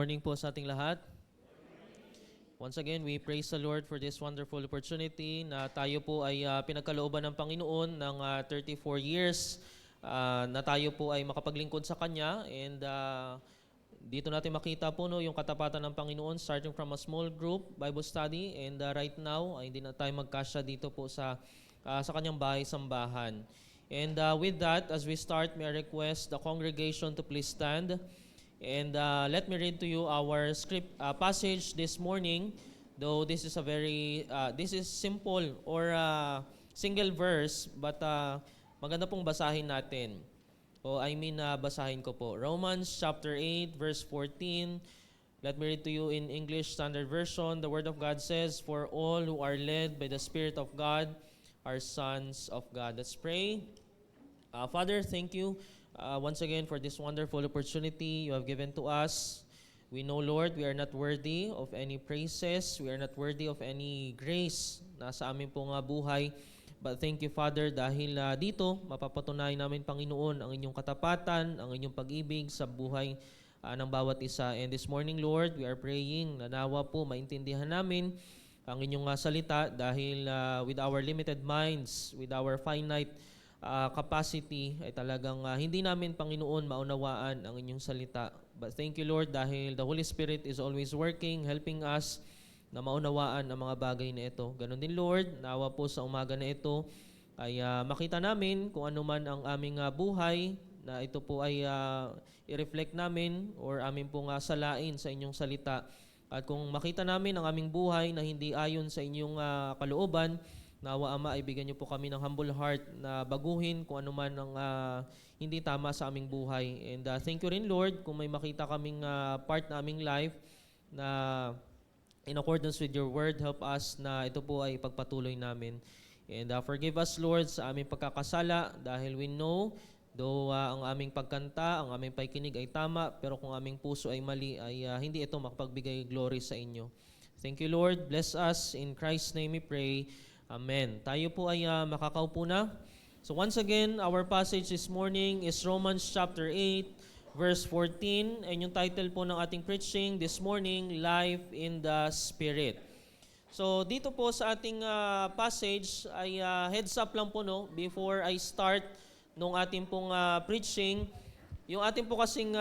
morning po sa ating lahat. Once again, we praise the Lord for this wonderful opportunity na tayo po ay pinagkalooban ng Panginoon ng 34 years na tayo po ay makapaglingkod sa Kanya. And dito natin makita po yung katapatan ng Panginoon starting from a small group Bible study. And right now, ay hindi na tayo magkasya dito po sa Kanyang bahay-sambahan. And with that, as we start, may I request the congregation to please stand. And let me read to you our script passage this morning. Though this is this is simple or single verse, but maganda pong basahin natin. Basahin ko po. Romans chapter 8, verse 14. Let me read to you in English Standard Version. The Word of God says, "For all who are led by the Spirit of God are sons of God." Let's pray. Father, thank you once again for this wonderful opportunity you have given to us. We know, Lord, we are not worthy of any praises. We are not worthy of any grace na sa amin pong buhay. But thank you, Father, dahil dito mapapatunayan namin, Panginoon, ang inyong katapatan, ang inyong pag-ibig sa buhay ng bawat isa. And this morning, Lord, we are praying na nawa po maintindihan namin ang inyong salita dahil with our limited minds, with our finite capacity ay talagang hindi namin, Panginoon, maunawaan ang inyong salita. But thank you, Lord, dahil the Holy Spirit is always working, helping us na maunawaan ang mga bagay na ito. Ganon din, Lord, nawa po sa umaga na ito ay makita namin kung ano man ang aming buhay na ito po ay i-reflect namin or amin pong salain sa inyong salita. At kung makita namin ang aming buhay na hindi ayon sa inyong kalooban, nawa, Ama, ibigyan niyo po kami ng humble heart na baguhin kung ano man ang hindi tama sa aming buhay. And thank you rin, Lord, kung may makita kaming part na aming life na in accordance with your word, help us na ito po ay pagpatuloy namin. And forgive us, Lord, sa aming pagkakasala dahil we know, though ang aming pagkanta, ang aming pakikinig ay tama, pero kung aming puso ay mali, ay hindi ito makapagbigay glory sa inyo. Thank you, Lord. Bless us. In Christ's name we pray. Amen. Tayo po ay makakaupo na. So once again, our passage this morning is Romans chapter 8, verse 14. And yung title po ng ating preaching this morning, Life in the Spirit. So dito po sa ating passage ay heads up lang po before I start nung ating pong preaching. Yung ating po kasing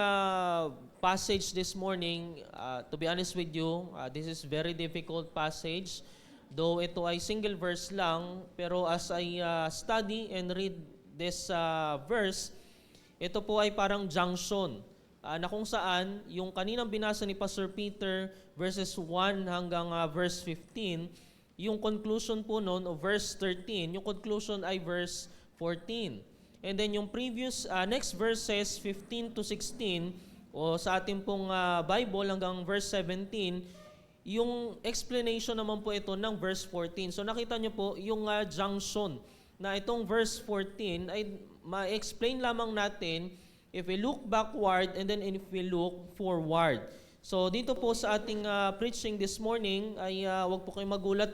passage this morning, to be honest with you, this is very difficult passage. Though ito ay single verse lang, pero as I study and read this verse, ito po ay parang junction na kung saan yung kaninang binasa ni Pastor Peter verses 1 hanggang verse 15, yung conclusion po noon o verse 13, yung conclusion ay verse 14. And then yung previous next verses 15 to 16 o sa ating pong Bible hanggang verse 17, yung explanation naman po ito ng verse 14. So nakita nyo po yung junction na itong verse 14 ay ma-explain lamang natin if we look backward and then if we look forward. So dito po sa ating preaching this morning ay wag po kayong magulat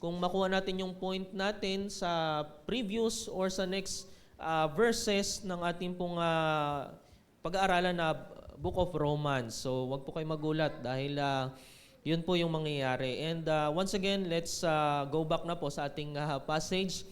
kung makuha natin yung point natin sa previous or sa next verses ng ating pong pag-aaralan na Book of Romans. So wag po kayong magulat dahil yun po yung mangyayari. And once again, let's go back na po sa ating passage.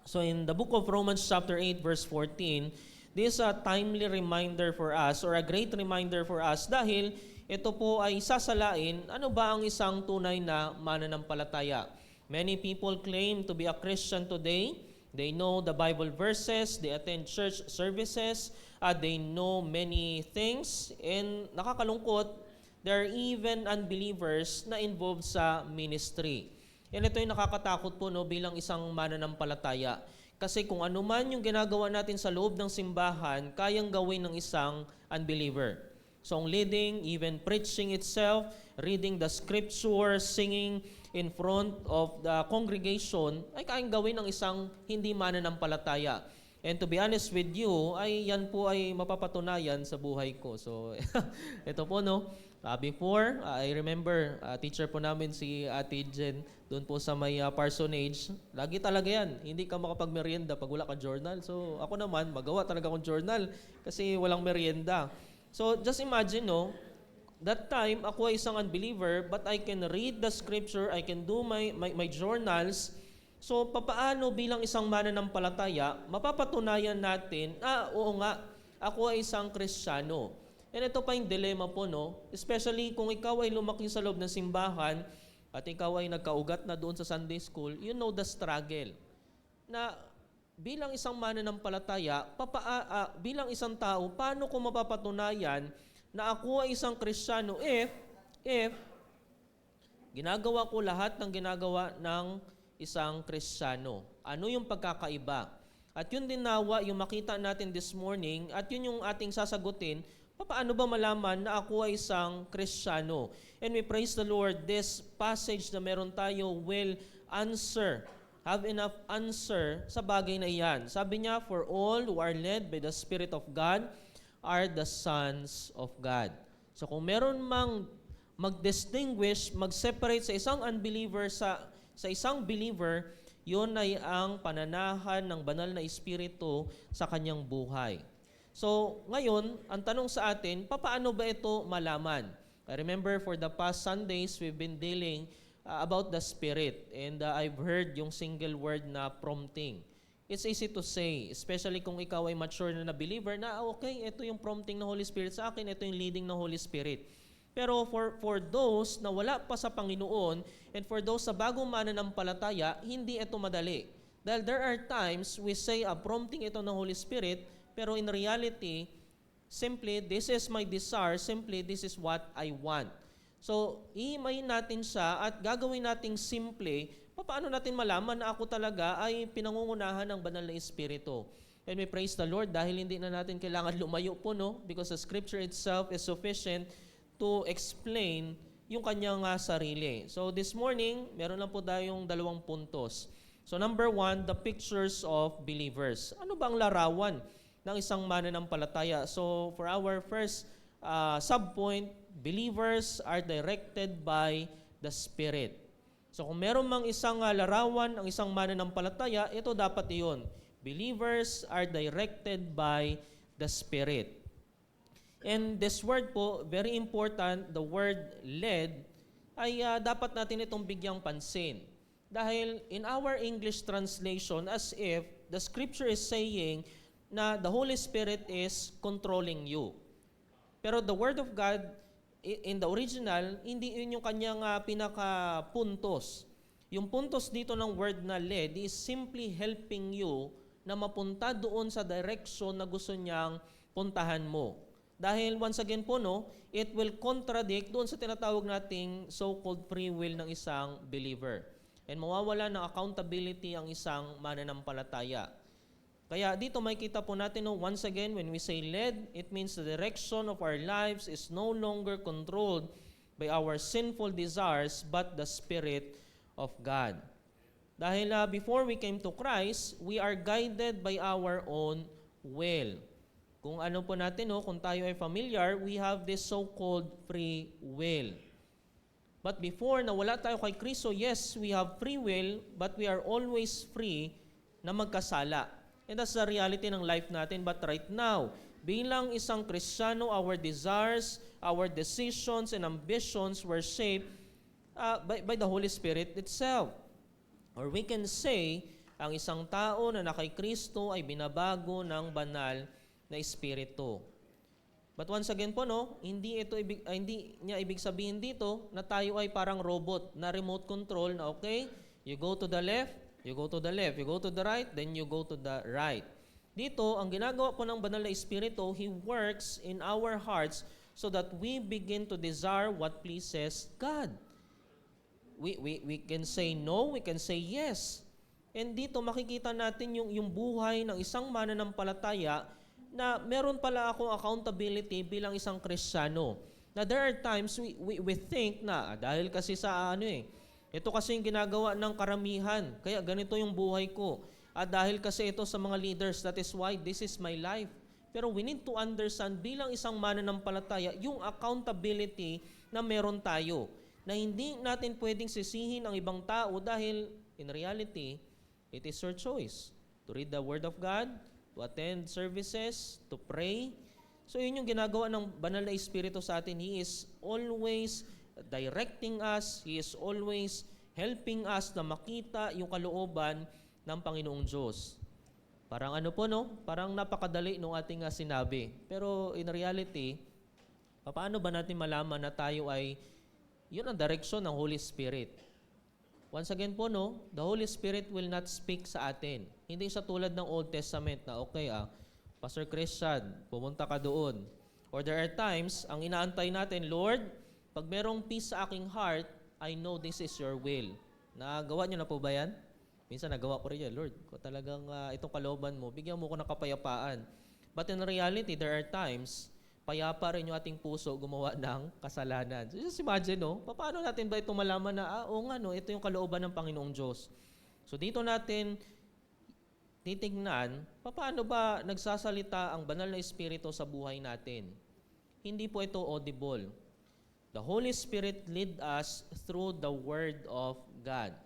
So in the book of Romans chapter 8 verse 14, this is a timely reminder for us or a great reminder for us dahil ito po ay sasalain ano ba ang isang tunay na mananampalataya. Many people claim to be a Christian today. They know the Bible verses, they attend church services, they know many things, and nakakalungkot, there are even unbelievers na involved sa ministry. And ito yung nakakatakot po bilang isang mananampalataya. Kasi kung ano man yung ginagawa natin sa loob ng simbahan, kayang gawin ng isang unbeliever. Song leading, even preaching itself, reading the scripture, singing in front of the congregation, ay kayang gawin ng isang hindi mananampalataya. And to be honest with you, ay yan po ay mapapatunayan sa buhay ko. So ito po before, I remember, teacher po namin si Ate Jen, doon po sa may parsonage, lagi talaga yan, hindi ka makapag-merienda pag wala ka journal. So ako naman, magawa talaga akong journal kasi walang merienda. So just imagine, that time, ako ay isang unbeliever, but I can read the scripture, I can do my journals. So, papaano bilang isang mananampalataya, mapapatunayan natin, oo nga, ako ay isang Kristiyano. And ito pa yung dilemma po, no? Especially kung ikaw ay lumaki sa loob ng simbahan, at ikaw ay nagkaugat na doon sa Sunday school, you know the struggle. Na bilang isang mananampalataya, bilang isang tao, paano ko mapapatunayan na ako ay isang Kristiyano if ginagawa ko lahat ng ginagawa ng isang Kristiyano? Ano yung pagkakaiba? At yun din nawa yung makita natin this morning at yun yung ating sasagutin, paano ba malaman na ako ay isang Kristiyano? And we praise the Lord, this passage na meron tayo will have enough answer sa bagay na iyan. Sabi niya, for all who are led by the Spirit of God are the sons of God. So kung meron mang mag-distinguish, mag-separate sa isang unbeliever sa isang believer, yun ay ang pananahan ng banal na Espiritu sa kanyang buhay. So ngayon, ang tanong sa atin, paano ba ito malaman? I remember for the past Sundays, we've been dealing about the Spirit. And I've heard yung single word na prompting. It's easy to say, especially kung ikaw ay mature na believer, na okay, ito yung prompting ng Holy Spirit sa akin, ito yung leading ng Holy Spirit. Pero for those na wala pa sa Panginoon, and for those sa bagong mananampalataya, hindi ito madali. Dahil there are times we say prompting ito ng Holy Spirit, pero in reality, simply, this is my desire, simply, this is what I want. So, iimayin natin siya at gagawin nating simple, paano natin malaman na ako talaga ay pinangungunahan ng banal na Espiritu? And we praise the Lord dahil hindi na natin kailangan lumayo po, no? Because the Scripture itself is sufficient to explain yung kanyang sarili. So, this morning, meron lang po tayong 2 puntos. So, number 1, the pictures of believers. Ano ba ang larawan ng isang mananampalataya? So, for our first subpoint, believers are directed by the Spirit. So kung meron mang isang larawan ang isang mananampalataya, ito dapat iyon. Believers are directed by the Spirit. And this word po, very important, the word led, ay dapat natin itong bigyang pansin. Dahil in our English translation, as if the Scripture is saying na the Holy Spirit is controlling you. Pero the Word of God, in the original, hindi yun yung kanyang pinaka-puntos. Yung puntos dito ng word na led is simply helping you na mapunta doon sa direction na gusto niyang puntahan mo. Dahil once again po, no, it will contradict doon sa tinatawag nating so-called free will ng isang believer. And mawawala ng accountability ang isang mananampalataya. Kaya dito makikita po natin, no, once again, when we say led, it means the direction of our lives is no longer controlled by our sinful desires, but the Spirit of God. Dahil before we came to Christ, we are guided by our own will. Kung ano po natin, no, kung tayo ay familiar, we have this so-called free will. But before na wala tayo kay Kristo, yes, we have free will, but we are always free na magkasala. And that's the reality ng life natin. But right now, bilang isang Kristiyano, our desires, our decisions, and ambitions were shaped by the Holy Spirit itself. Or we can say, ang isang tao na nakay Kristo ay binabago ng banal na Espiritu. But once again po, no, hindi niya ibig sabihin dito na tayo ay parang robot na remote control na okay, you go to the left, you go to the left, you go to the right, then you go to the right. Dito, ang ginagawa po ng banal na Espiritu, He works in our hearts so that we begin to desire what pleases God. We can say no, we can say yes. And dito makikita natin yung buhay ng isang mananampalataya na meron pala akong accountability bilang isang Kristiyano. Na there are times we think na dahil kasi sa ito kasi yung ginagawa ng karamihan, kaya ganito yung buhay ko. At dahil kasi ito sa mga leaders, that is why this is my life. Pero we need to understand bilang isang mananampalataya, yung accountability na meron tayo. Na hindi natin pwedeng sisihin ang ibang tao dahil in reality, it is your choice to read the Word of God, to attend services, to pray, So yun yung ginagawa ng banal na Espiritu sa atin. He is always directing us. He is always helping us na makita yung kalooban ng Panginoong Diyos. Parang ano po, no? Parang napakadali nung ating sinabi. Pero in reality, paano ba natin malaman na tayo ay, yun ang direksyon ng Holy Spirit? Once again po, no? The Holy Spirit will not speak sa atin. Hindi siya tulad ng Old Testament na, okay, Pastor Christian, pumunta ka doon. Or there are times, ang inaantay natin, Lord, pag merong peace sa aking heart, I know this is your will. Nagawa niyo na po ba yan? Minsan nagawa ko rin yan, Lord, kung talagang itong kalooban mo, bigyan mo ko ng kapayapaan. But in reality, there are times, payapa rin yung ating puso gumawa ng kasalanan. So just imagine, no? Paano natin ba ito malaman na, oo nga, no, ito yung kalooban ng Panginoong Diyos. So dito natin titignan, paano ba nagsasalita ang banal na Espiritu sa buhay natin? Hindi po ito audible. The Holy Spirit lead us through the Word of God.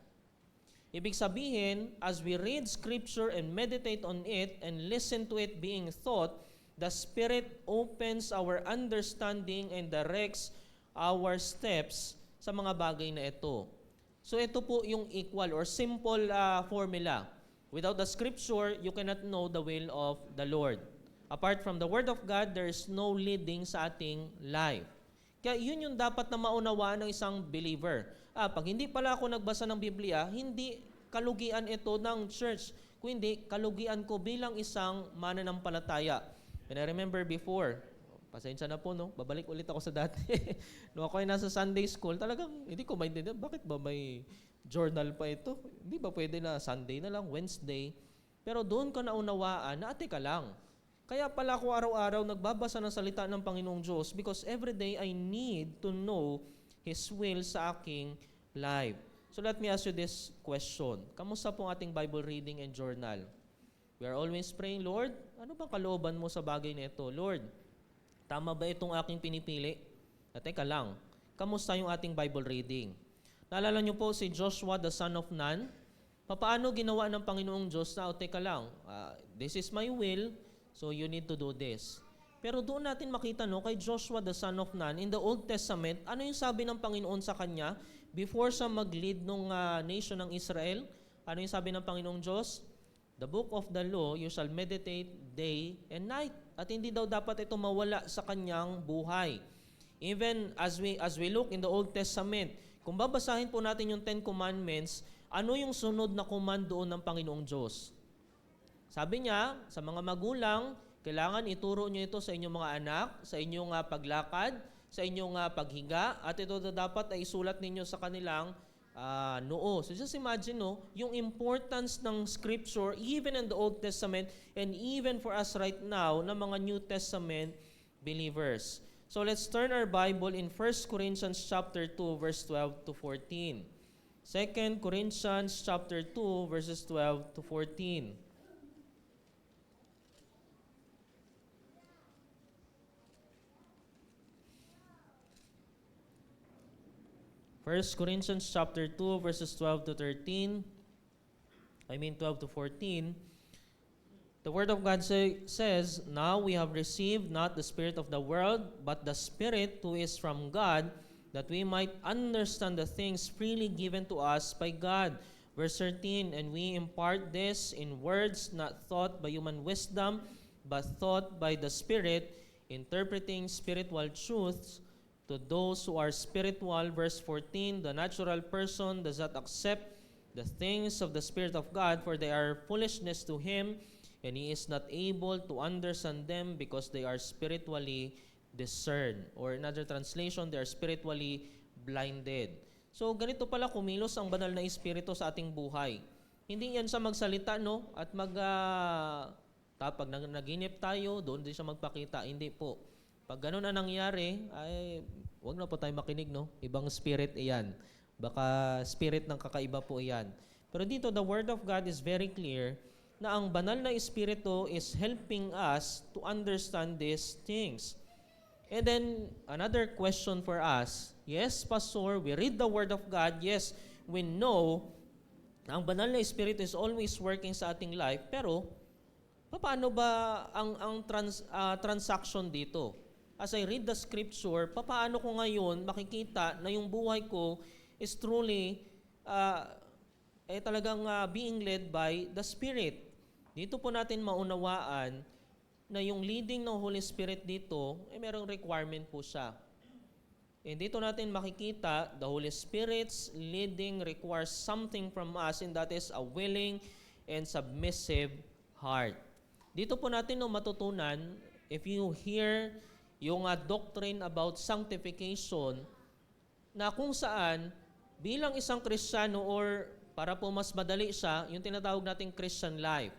Ibig sabihin, as we read Scripture and meditate on it and listen to it being taught, the Spirit opens our understanding and directs our steps sa mga bagay na ito. So ito po yung equal or simple formula. Without the Scripture, you cannot know the will of the Lord. Apart from the Word of God, there is no leading sa ating life. Kaya yun yung dapat na maunawaan ng isang believer. Pag hindi pala ako nagbasa ng Biblia, hindi kalugian ito ng church, kundi kalugian ko bilang isang mananampalataya. And I remember before, pasensya na po, no? Babalik ulit ako sa dati. Nung ako ay nasa Sunday school, talagang hindi ko maintindihan, bakit ba may journal pa ito? Hindi ba pwede na Sunday na lang, Wednesday? Pero doon ko naunawaan na teka lang. Kaya pala ako araw-araw nagbabasa ng salita ng Panginoong Diyos because every day I need to know His will sa aking life. So let me ask you this question. Kamusta po ang ating Bible reading and journal? We are always praying, Lord, ano bang kalooban mo sa bagay na ito? Lord, tama ba itong aking pinipili? Teka lang, kamusta yung ating Bible reading? Naalala niyo po si Joshua, the son of Nun? Paano ginawa ng Panginoong Diyos na, teka lang, this is my will, so you need to do this. Pero doon natin makita, no, kay Joshua, the son of Nun, in the Old Testament, ano yung sabi ng Panginoon sa kanya before siya mag-lead ng nation ng Israel? Ano yung sabi ng Panginoong Diyos? The book of the law, you shall meditate day and night. At hindi daw dapat ito mawala sa kanyang buhay. Even as we look in the Old Testament, kung babasahin po natin yung 10 Commandments, ano yung sunod na command doon ng Panginoong Diyos? Sabi niya, sa mga magulang, kailangan ituro niyo ito sa inyong mga anak, sa inyong paglakad, sa inyong paghiga, at ito dapat ay isulat ninyo sa kanilang noo. So just imagine, no, yung importance ng Scripture, even in the Old Testament, and even for us right now, na mga New Testament believers. So let's turn our Bible in 1 Corinthians chapter 2, verse 12 to 14. 2 Corinthians chapter 2, verses 12 to 14. 1 Corinthians chapter 2, verses 12 to 13. 12 to 14. The Word of God says, Now we have received not the spirit of the world, but the Spirit who is from God, that we might understand the things freely given to us by God. Verse 13, And we impart this in words not thought by human wisdom, but thought by the Spirit, interpreting spiritual truths to those who are spiritual. Verse 14, The natural person does not accept the things of the Spirit of God, for they are foolishness to him, and he is not able to understand them because they are spiritually discerned. Or in other translation, they are spiritually blinded. So ganito pala kumilos ang banal na Espiritu sa ating buhay. Hindi yan siya magsalita, no? At pag naginip tayo, doon din siya magpakita. Hindi po. Pag ganun na nangyari, ay wag na po tayo makinig, no? Ibang spirit iyan. Baka spirit ng kakaiba po iyan. Pero dito, the Word of God is very clear na ang banal na Espiritu is helping us to understand these things. And then, another question for us. Yes, Pastor, we read the Word of God. Yes, we know na ang banal na Espiritu is always working sa ating life. Pero, Paano ba ang transaction dito? As I read the scripture, paano ko ngayon makikita na yung buhay ko is truly talagang being led by the Spirit? Dito po natin maunawaan na yung leading ng Holy Spirit dito, merong requirement po siya. And dito natin makikita, the Holy Spirit's leading requires something from us, and that is a willing and submissive heart. Dito po natin matutunan, if you hear yung doctrine about sanctification, na kung saan bilang isang Kristiyano, or para po mas madali siya, yung tinatawag nating Christian life.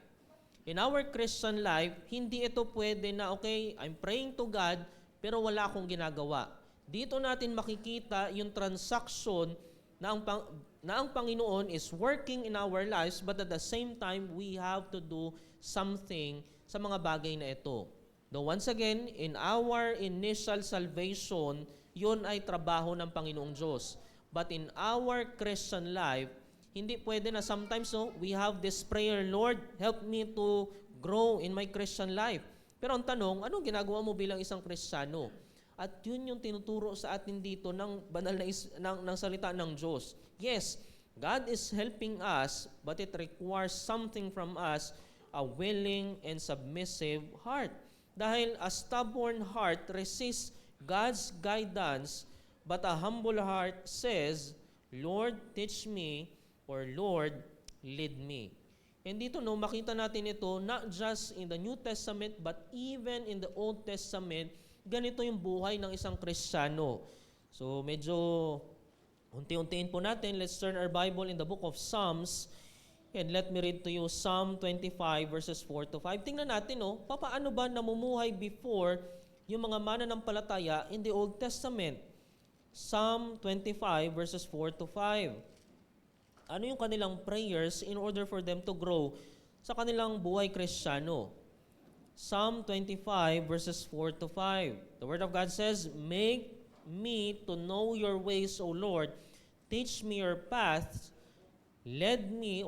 In our Christian life, hindi ito pwede na, okay, I'm praying to God, pero wala akong ginagawa. Dito natin makikita yung transaction na ang Panginoon is working in our lives, but at the same time, we have to do something sa mga bagay na ito. Though once again, in our initial salvation, yun ay trabaho ng Panginoong Diyos. But in our Christian life, hindi pwede na sometimes we have this prayer, Lord, help me to grow in my Christian life. Pero ang tanong, anong ginagawa mo bilang isang Kristiyano? At yun yung tinuturo sa atin dito ng banal ng salita ng Diyos. Yes, God is helping us, but it requires something from us, a willing and submissive heart. Dahil a stubborn heart resists God's guidance, but a humble heart says, Lord, teach me, or Lord, lead me. And dito makita natin ito not just in the New Testament, but even in the Old Testament. Ganito yung buhay ng isang Kristiyano. So medyo unti-untiin po natin. Let's turn our Bible in the book of Psalms. And let me read to you Psalm 25 verses 4 to 5. Tingnan natin, paano ba namumuhay before yung mga mananampalataya in the Old Testament. Psalm 25 verses 4 to 5. Ano yung kanilang prayers in order for them to grow sa kanilang buhay Kristiyano? Psalm 25 verses 4 to 5. The Word of God says, make me to know your ways, O Lord. Teach me your paths. Lead me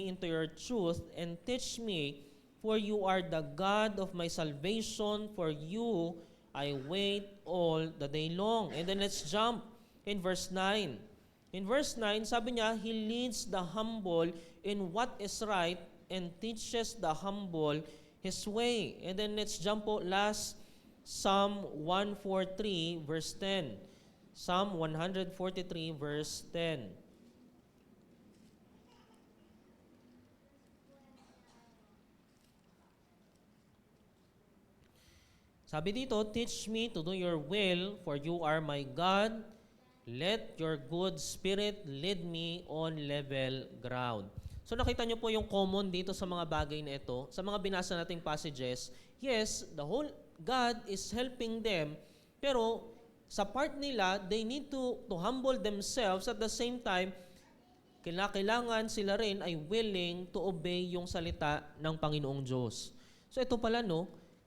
into your truth, and teach me, for you are the God of my salvation. For you I wait all the day long. And then let's jump in verse 9. In verse 9, sabi niya, He leads the humble in what is right and teaches the humble His way. And then let's jump po last, Psalm 143 verse 10. Psalm 143 verse 10. Sabi dito, teach me to do your will, for you are my God. Let your good spirit lead me on level ground. So nakita niyo po yung common dito sa mga bagay na ito, sa mga binasa nating passages. Yes, the whole God is helping them, pero sa part nila, they need to humble themselves. At the same time, kailangan sila rin ay willing to obey yung salita ng Panginoong Diyos. So ito pala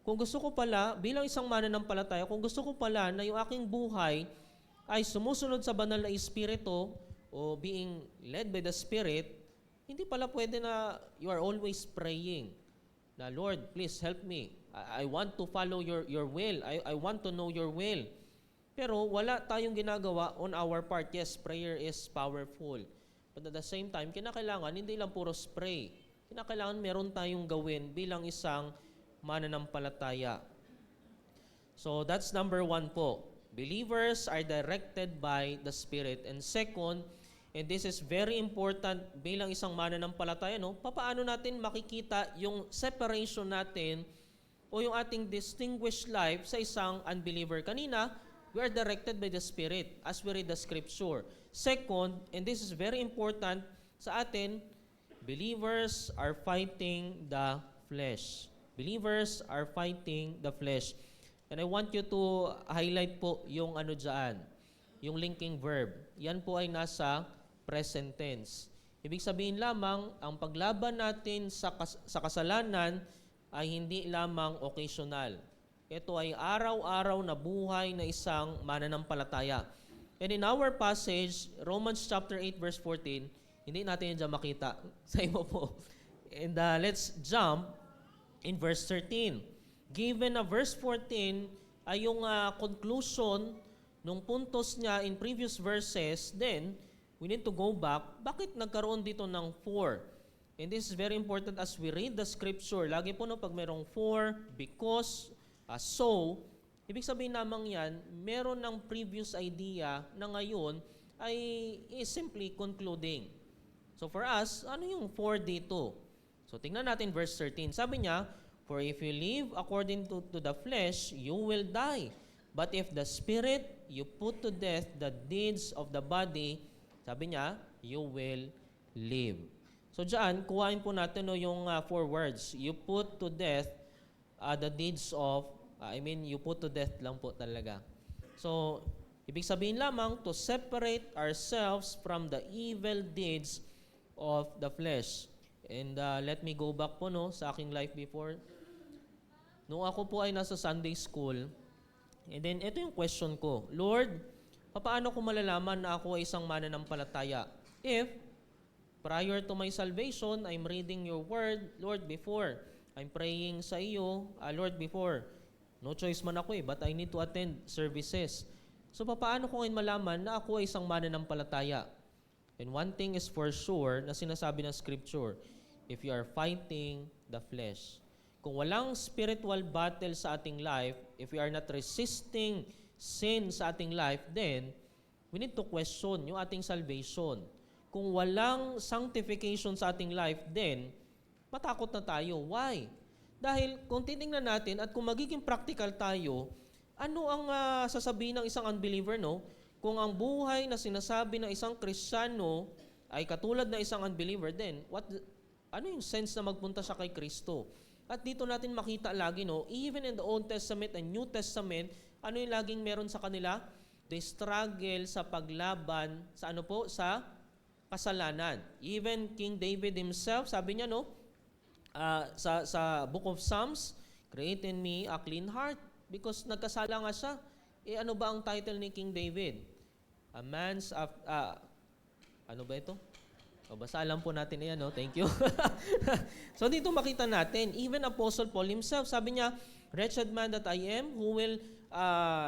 kung gusto ko pala, bilang isang mananampalataya, kung gusto ko pala na yung aking buhay ay sumusunod sa banal na Espiritu o being led by the Spirit, hindi pala pwede na you are always praying na, Lord, please help me. I want to follow your will. I want to know your will. Pero wala tayong ginagawa on our part. Yes, prayer is powerful. But at the same time, kinakailangan hindi lang puro pray. Kinakailangan meron tayong gawin bilang isang mananampalataya. So that's number 1 po. Believers are directed by the Spirit. And second, and this is very important bilang isang mananampalataya, paano natin makikita yung separation natin o yung ating distinguished life sa isang unbeliever? Kanina, we are directed by the Spirit as we read the Scripture. Second, and this is very important sa atin, believers are fighting the flesh. Believers are fighting the flesh. And I want you to highlight po yung dyan, yung linking verb. Yan po ay nasa present tense. Ibig sabihin lamang, ang paglaban natin sa kasalanan ay hindi lamang occasional. Ito ay araw-araw na buhay na isang mananampalataya. And in our passage, Romans chapter 8 verse 14, hindi natin yan dyan makita. Sa iba po. And let's jump in verse 13. Given na verse 14 ay yung conclusion nung puntos niya in previous verses, then we need to go back. Bakit nagkaroon dito ng for? And this is very important as we read the scripture. Lagi po no, pag merong for, because, so, ibig sabihin namang yan, meron ng previous idea na ngayon ay is simply concluding. So for us, ano yung for dito? So tingnan natin verse 13. Sabi niya, for if you live according to the flesh, you will die. But if the Spirit, you put to death the deeds of the body, sabi niya, you will live. So dyan, kuhain po natin yung 4 words. You put to death the deeds of, you put to death lang po talaga. So, ibig sabihin lamang, to separate ourselves from the evil deeds of the flesh. And let me go back po sa aking life before. Nung ako po ay nasa Sunday school, and then ito yung question ko, Lord, paano ko malalaman na ako ay isang mananampalataya? If, prior to my salvation, I'm reading your word, Lord, before. I'm praying sa iyo, Lord, before. No choice man ako but I need to attend services. So, paano ko ngayon malaman na ako ay isang mananampalataya? And one thing is for sure na sinasabi ng Scripture, if you are fighting the flesh. Kung walang spiritual battle sa ating life, if we are not resisting sin sa ating life, then we need to question yung ating salvation. Kung walang sanctification sa ating life, then matakot na tayo. Why? Dahil kung titingnan natin at kung magiging practical tayo, ano ang sasabihin ng isang unbeliever, no? Kung ang buhay na sinasabi ng isang Kristiyano ay katulad na isang unbeliever, then ano yung sense na magpunta siya kay Kristo? At dito natin makita lagi, no, even in the Old Testament and New Testament, ano yung laging meron sa kanila? They struggle sa paglaban sa sa kasalanan. Even King David himself, sabi niya, no, sa Book of Psalms, create in me a clean heart. Because nagkasala nga siya. Ano ba ang title ni King David? A man's, ano ba ito? Basta alam po natin yan, no? Thank you. So dito makita natin, even Apostle Paul himself, sabi niya, wretched man that I am, who will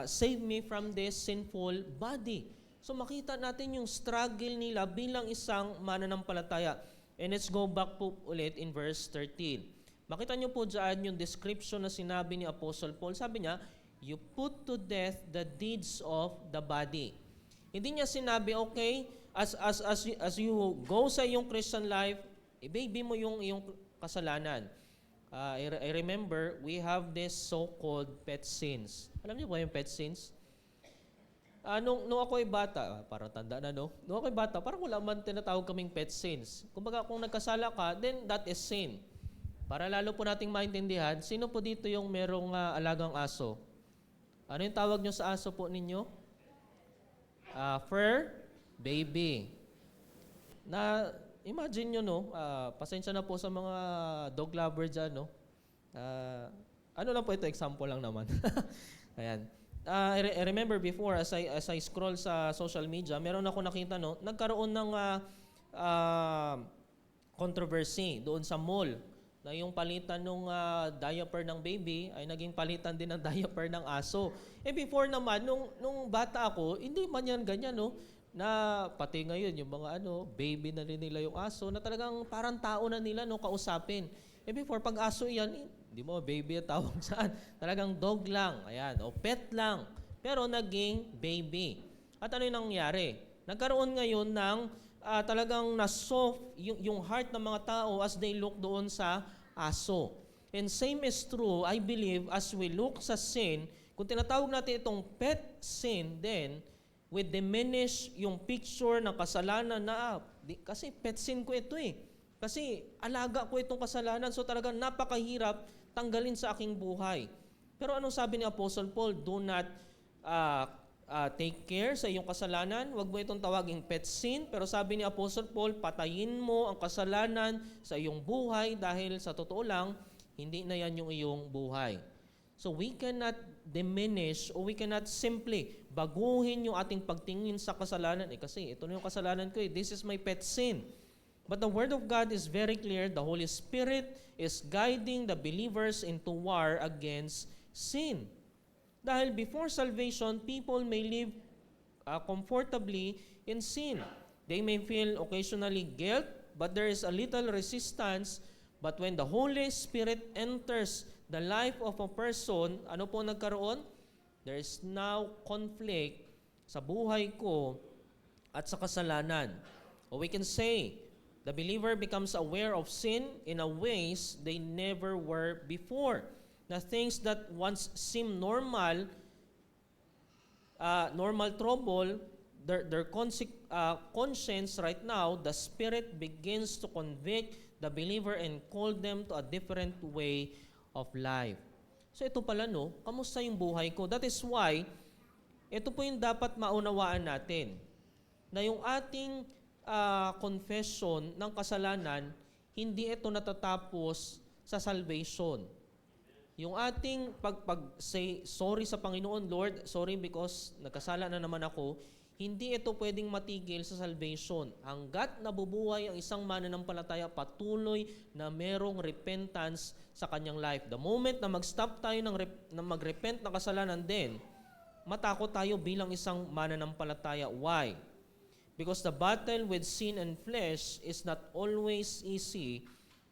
save me from this sinful body. So makita natin yung struggle nila bilang isang mananampalataya. And let's go back po ulit in verse 13. Makita niyo po dyan yung description na sinabi ni Apostle Paul. Sabi niya, you put to death the deeds of the body. Hindi niya sinabi, okay, as you go sa iyong Christian life, i-baby mo yung iyong kasalanan. I remember, we have this so-called pet sins. Alam niyo ba yung pet sins? Nung ako ay bata, parang tanda na, no? Nung ako ay bata, parang wala man tinatawag kaming pet sins. Kumbaga, kung nagkasala ka, then that is sin. Para lalo po nating maintindihan, sino po dito yung merong alagang aso? Ano yung tawag nyo sa aso po ninyo? Fur baby. Na, imagine nyo, no? Pasensya na po sa mga dog lover dyan, no? Ano lang po ito, example lang naman. Ayan. I remember before, as I scroll sa social media, meron ako nakita, no? Nagkaroon ng controversy doon sa mall na yung palitan ng diaper ng baby ay naging palitan din ng diaper ng aso. Before naman, nung bata ako, hindi man yan ganyan, no? Na pati ngayon, yung mga baby na rin nila yung aso, na talagang parang tao na nila, no, kausapin. Before, pag aso yan, hindi mo baby ang tawag saan. Talagang dog lang, ayan, o pet lang. Pero naging baby. At ano yung nangyari? Nagkaroon ngayon ng talagang na-soft yung heart ng mga tao as they look doon sa aso. And same is true, I believe, as we look sa sin, kung tinatawag natin itong pet sin, then we diminish yung picture ng kasalanan na, kasi pet sin ko ito eh. Kasi alaga ko itong kasalanan, so talagang napakahirap tanggalin sa aking buhay. Pero anong sabi ni Apostle Paul? Do not take care sa iyong kasalanan. Huwag mo itong tawaging pet sin. Pero sabi ni Apostle Paul, patayin mo ang kasalanan sa iyong buhay dahil sa totoo lang, hindi na yan yung iyong buhay. So we cannot diminish or we cannot simply baguhin yung ating pagtingin sa kasalanan. Kasi ito na yung kasalanan ko eh. This is my pet sin. But the Word of God is very clear. The Holy Spirit is guiding the believers into war against sin. Dahil before salvation, people may live comfortably in sin. They may feel occasionally guilt, but there is a little resistance. But when the Holy Spirit enters the life of a person, ano po nagkaroon? There is now conflict sa buhay ko at sa kasalanan. Or we can say, the believer becomes aware of sin in a ways they never were before. The things that once seemed normal trouble, their conscience right now, the Spirit begins to convict the believer and call them to a different way of life. So ito pala kamusta yung buhay ko? That is why, ito po yung dapat maunawaan natin, na yung ating confession ng kasalanan, hindi ito natatapos sa salvation. Yung ating pag-say sorry sa Panginoon, Lord, sorry because nagkasala na naman ako, hindi ito pwedeng matigil sa salvation. Hanggat nabubuhay ang isang mananampalataya, patuloy na merong repentance sa kanyang life. The moment na mag-stop tayo na mag-repent ng kasalanan din, matakot tayo bilang isang mananampalataya. Why? Because the battle with sin and flesh is not always easy.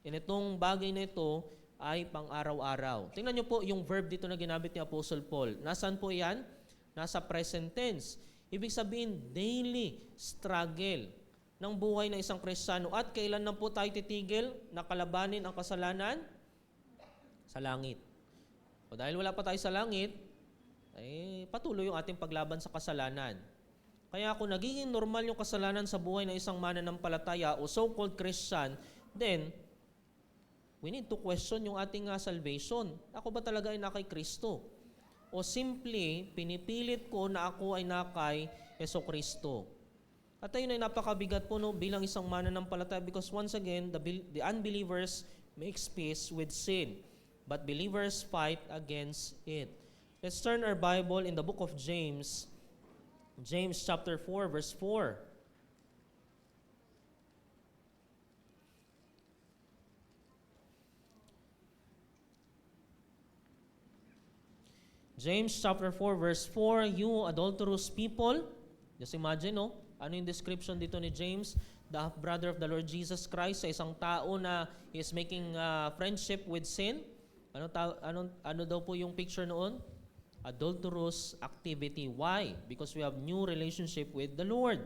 And itong bagay na ito ay pang-araw-araw. Tingnan niyo po yung verb dito na ginamit ni Apostle Paul. Nasaan po yan? Nasa present tense. Ibig sabihin, daily struggle ng buhay ng isang Kristiyano. At kailan na po tayo titigil na kalabanin ang kasalanan? Sa langit. O dahil wala pa tayo sa langit, patuloy yung ating paglaban sa kasalanan. Kaya kung nagiging normal yung kasalanan sa buhay ng isang mananampalataya o so-called Christian, then we need to question yung ating salvation. Ako ba talaga ay nakay Kristo? O simply, pinipilit ko na ako ay nakay Jesucristo. At ayun ay napakabigat po bilang isang mananampalataya because once again, the unbelievers makes peace with sin, but believers fight against it. Let's turn our Bible in the book of James, James chapter 4, verse 4. James chapter 4, verse 4, you adulterous people, just imagine, ano yung description dito ni James, the brother of the Lord Jesus Christ, sa isang tao na is making friendship with sin. Ano daw po yung picture noon? Adulterous activity. Why? Because we have new relationship with the Lord.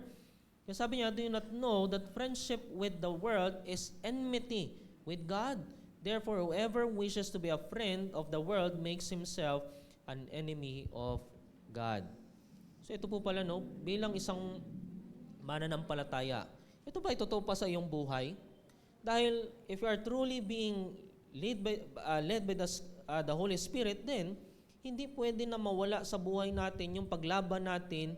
Kaya sabi niya, do you not know that friendship with the world is enmity with God? Therefore, whoever wishes to be a friend of the world makes himself an enemy of God. So ito po pala bilang isang mananampalataya. Ito ba totoo pa sa iyong buhay? Dahil if you are truly being led by the Holy Spirit, then hindi pwede na mawala sa buhay natin yung paglaban natin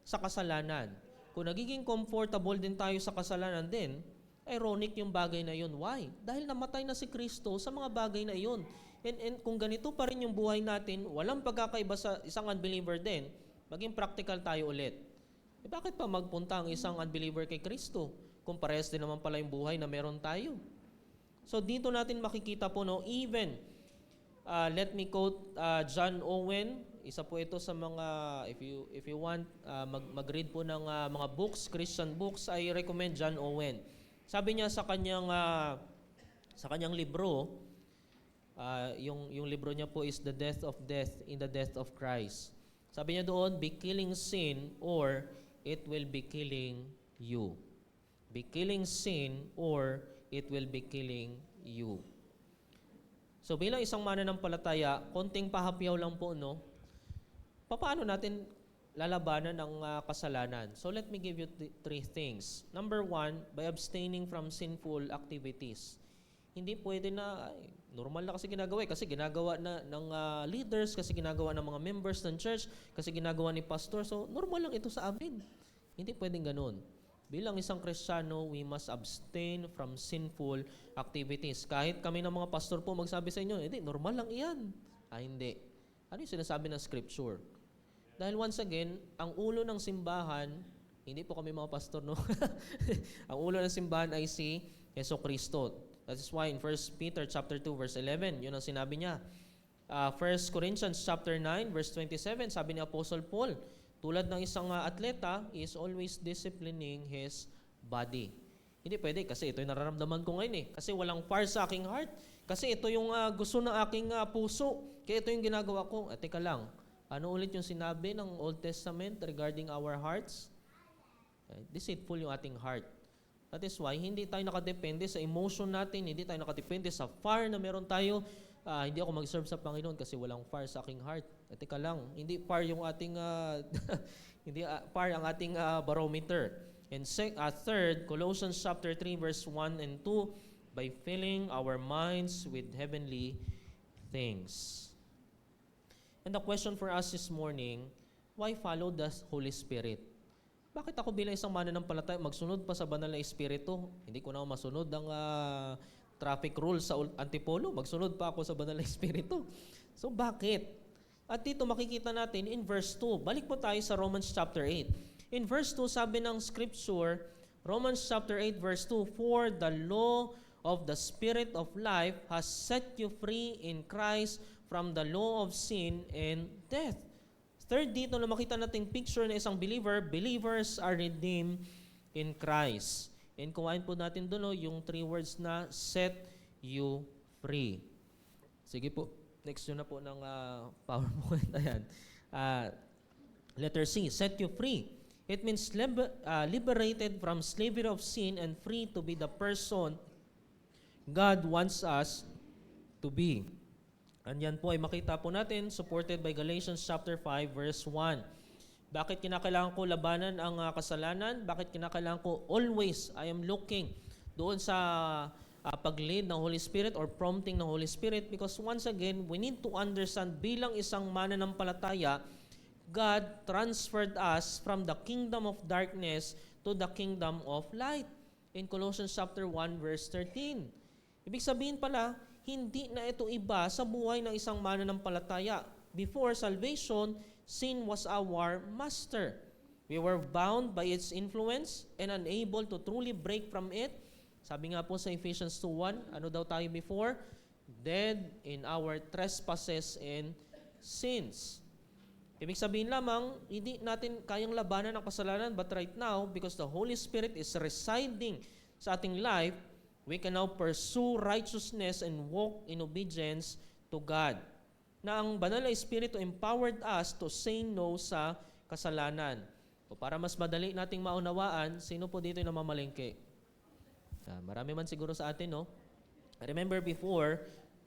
sa kasalanan. Kung nagiging comfortable din tayo sa kasalanan din, ironic yung bagay na yun. Why? Dahil namatay na si Kristo sa mga bagay na yun. And kung ganito pa rin yung buhay natin, walang pagkakaiba sa isang unbeliever din, maging practical tayo ulit. Bakit pa magpunta ang isang unbeliever kay Kristo? Kung parehas din naman pala yung buhay na meron tayo. So dito natin makikita po, even, let me quote John Owen. Isa po ito sa mga, if you want, mag-read po ng mga books, Christian books, I recommend John Owen. Sabi niya sa kanyang libro, yung libro niya po is The Death of Death in the Death of Christ. Sabi niya doon, be killing sin or it will be killing you. Be killing sin or it will be killing you. So bilang isang mananampalataya, konting pahapyaw lang po, paano natin lalabanan ang kasalanan? So let me give you three things. Number one, by abstaining from sinful activities. Hindi pwede na, normal na kasi ginagawa kasi ginagawa na ng leaders, kasi ginagawa ng mga members ng church, kasi ginagawa ni pastor, so normal lang ito sa amin. Hindi pwedeng ganun. Bilang isang Kristiyano, we must abstain from sinful activities. Kahit kami ng mga pastor po magsabi sa inyo, hindi, normal lang iyan. Hindi. Ano yung sinasabi ng scripture? Dahil once again, ang ulo ng simbahan Hindi po kami mga pastor, no? Ang ulo ng simbahan ay si Jesucristo. That is why in 1 Peter chapter 2 verse 11, yun ang sinabi niya. 1 Corinthians chapter 9 verse 27, sabi ni Apostle Paul, tulad ng isang atleta, he is always disciplining his body. Hindi pwede kasi ito yung nararamdaman ko ngayon eh. Kasi walang fire sa aking heart. Kasi ito yung gusto ng aking puso. Kaya ito yung ginagawa ko. Teka lang, ano ulit yung sinabi ng Old Testament regarding our hearts? Deceitful yung ating heart. That is why hindi tayo nakadepende sa emotion natin, hindi tayo nakadepende sa fire na meron tayo. Hindi ako mag-serve sa Panginoon kasi walang fire sa aking heart. Teka lang, hindi fire yung ating hindi fire ang ating barometer. And third, Colossians chapter 3 verse 1 and 2, by filling our minds with heavenly things. And the question for us this morning, why follow the Holy Spirit? Bakit ako bilang isang mananampalataya magsunod pa sa banal na Espiritu? Hindi ko na masunod ang traffic rules sa Antipolo. Magsunod pa ako sa banal na Espiritu. So bakit? At dito makikita natin in verse 2. Balik po tayo sa Romans chapter 8. In verse 2, sabi ng Scripture, Romans chapter 8 verse 2, for the law of the Spirit of life has set you free in Christ from the law of sin and death. Third, dito na makita natin picture na isang believer, believers are redeemed in Christ. And kuhain po natin doon yung 3 words na set you free. Sige po, next yun na po ng PowerPoint. Ayan. Letter C, set you free. It means liberated from slavery of sin and free to be the person God wants us to be. And yan po ay makita po natin, supported by Galatians chapter 5 verse 1. Bakit kinakailangan ko labanan ang kasalanan? Bakit kinakailangan ko always, I am looking doon sa pag-lead ng Holy Spirit or prompting ng Holy Spirit? Because once again, we need to understand bilang isang mananampalataya, God transferred us from the kingdom of darkness to the kingdom of light. In Colossians chapter 1 verse 13. Ibig sabihin pala, hindi na ito iba sa buhay ng isang mananampalataya. Before salvation, sin was our master. We were bound by its influence and unable to truly break from it. Sabi nga po sa Ephesians 2:1, ano daw tayo before? Dead in our trespasses and sins. Ibig sabihin lamang, hindi natin kayang labanan ang kasalanan, but right now, because the Holy Spirit is residing sa ating life, we can now pursue righteousness and walk in obedience to God. Na ang banal na Espiritu empowered us to say no sa kasalanan. O para mas madali nating maunawaan, sino po dito yung namamalengke? Marami man siguro sa atin, no? I remember before,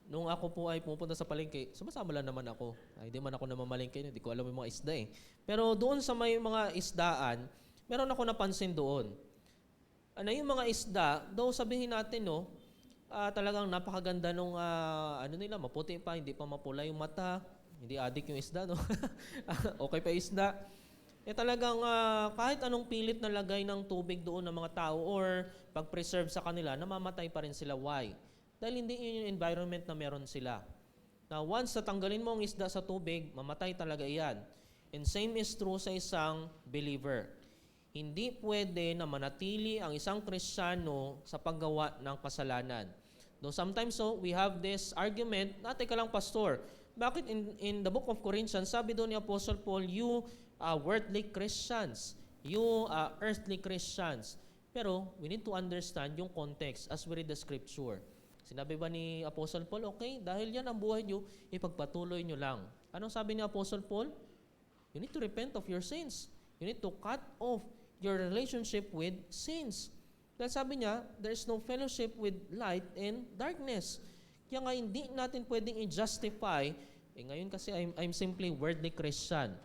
nung ako po ay pupunta sa palengke, sumasama lang naman ako. Hindi man ako namamalengke, hindi ko alam yung mga isda eh. Pero doon sa may mga isdaan, meron ako napansin doon. Ano yung mga isda, though sabihin natin, no, talagang napakaganda nung, nila, maputi pa, hindi pa mapula yung mata, hindi adik yung isda, no? Okay pa isda. Talagang kahit anong pilit na lagay ng tubig doon ng mga tao or pag-preserve sa kanila, namamatay pa rin sila. Why? Dahil hindi yun yung environment na meron sila. Now, once natanggalin mo ang isda sa tubig, mamatay talaga yan. And same is true sa isang believer. Hindi pwede na manatili ang isang Kristiyano sa paggawa ng kasalanan. Though sometimes we have this argument, teka lang pastor, bakit in the book of Corinthians, sabi doon ni Apostle Paul, you worldly Christians, you earthly Christians. Pero we need to understand yung context as we read the scripture. Sinabi ba ni Apostle Paul, okay, dahil yan ang buhay nyo, ipagpatuloy nyo lang. Anong sabi ni Apostle Paul? You need to repent of your sins. You need to cut off your relationship with sins. Dahil sabi niya, there is no fellowship with light and darkness. Kaya nga hindi natin pwedeng i-justify, ngayon kasi I'm simply worldly Christian.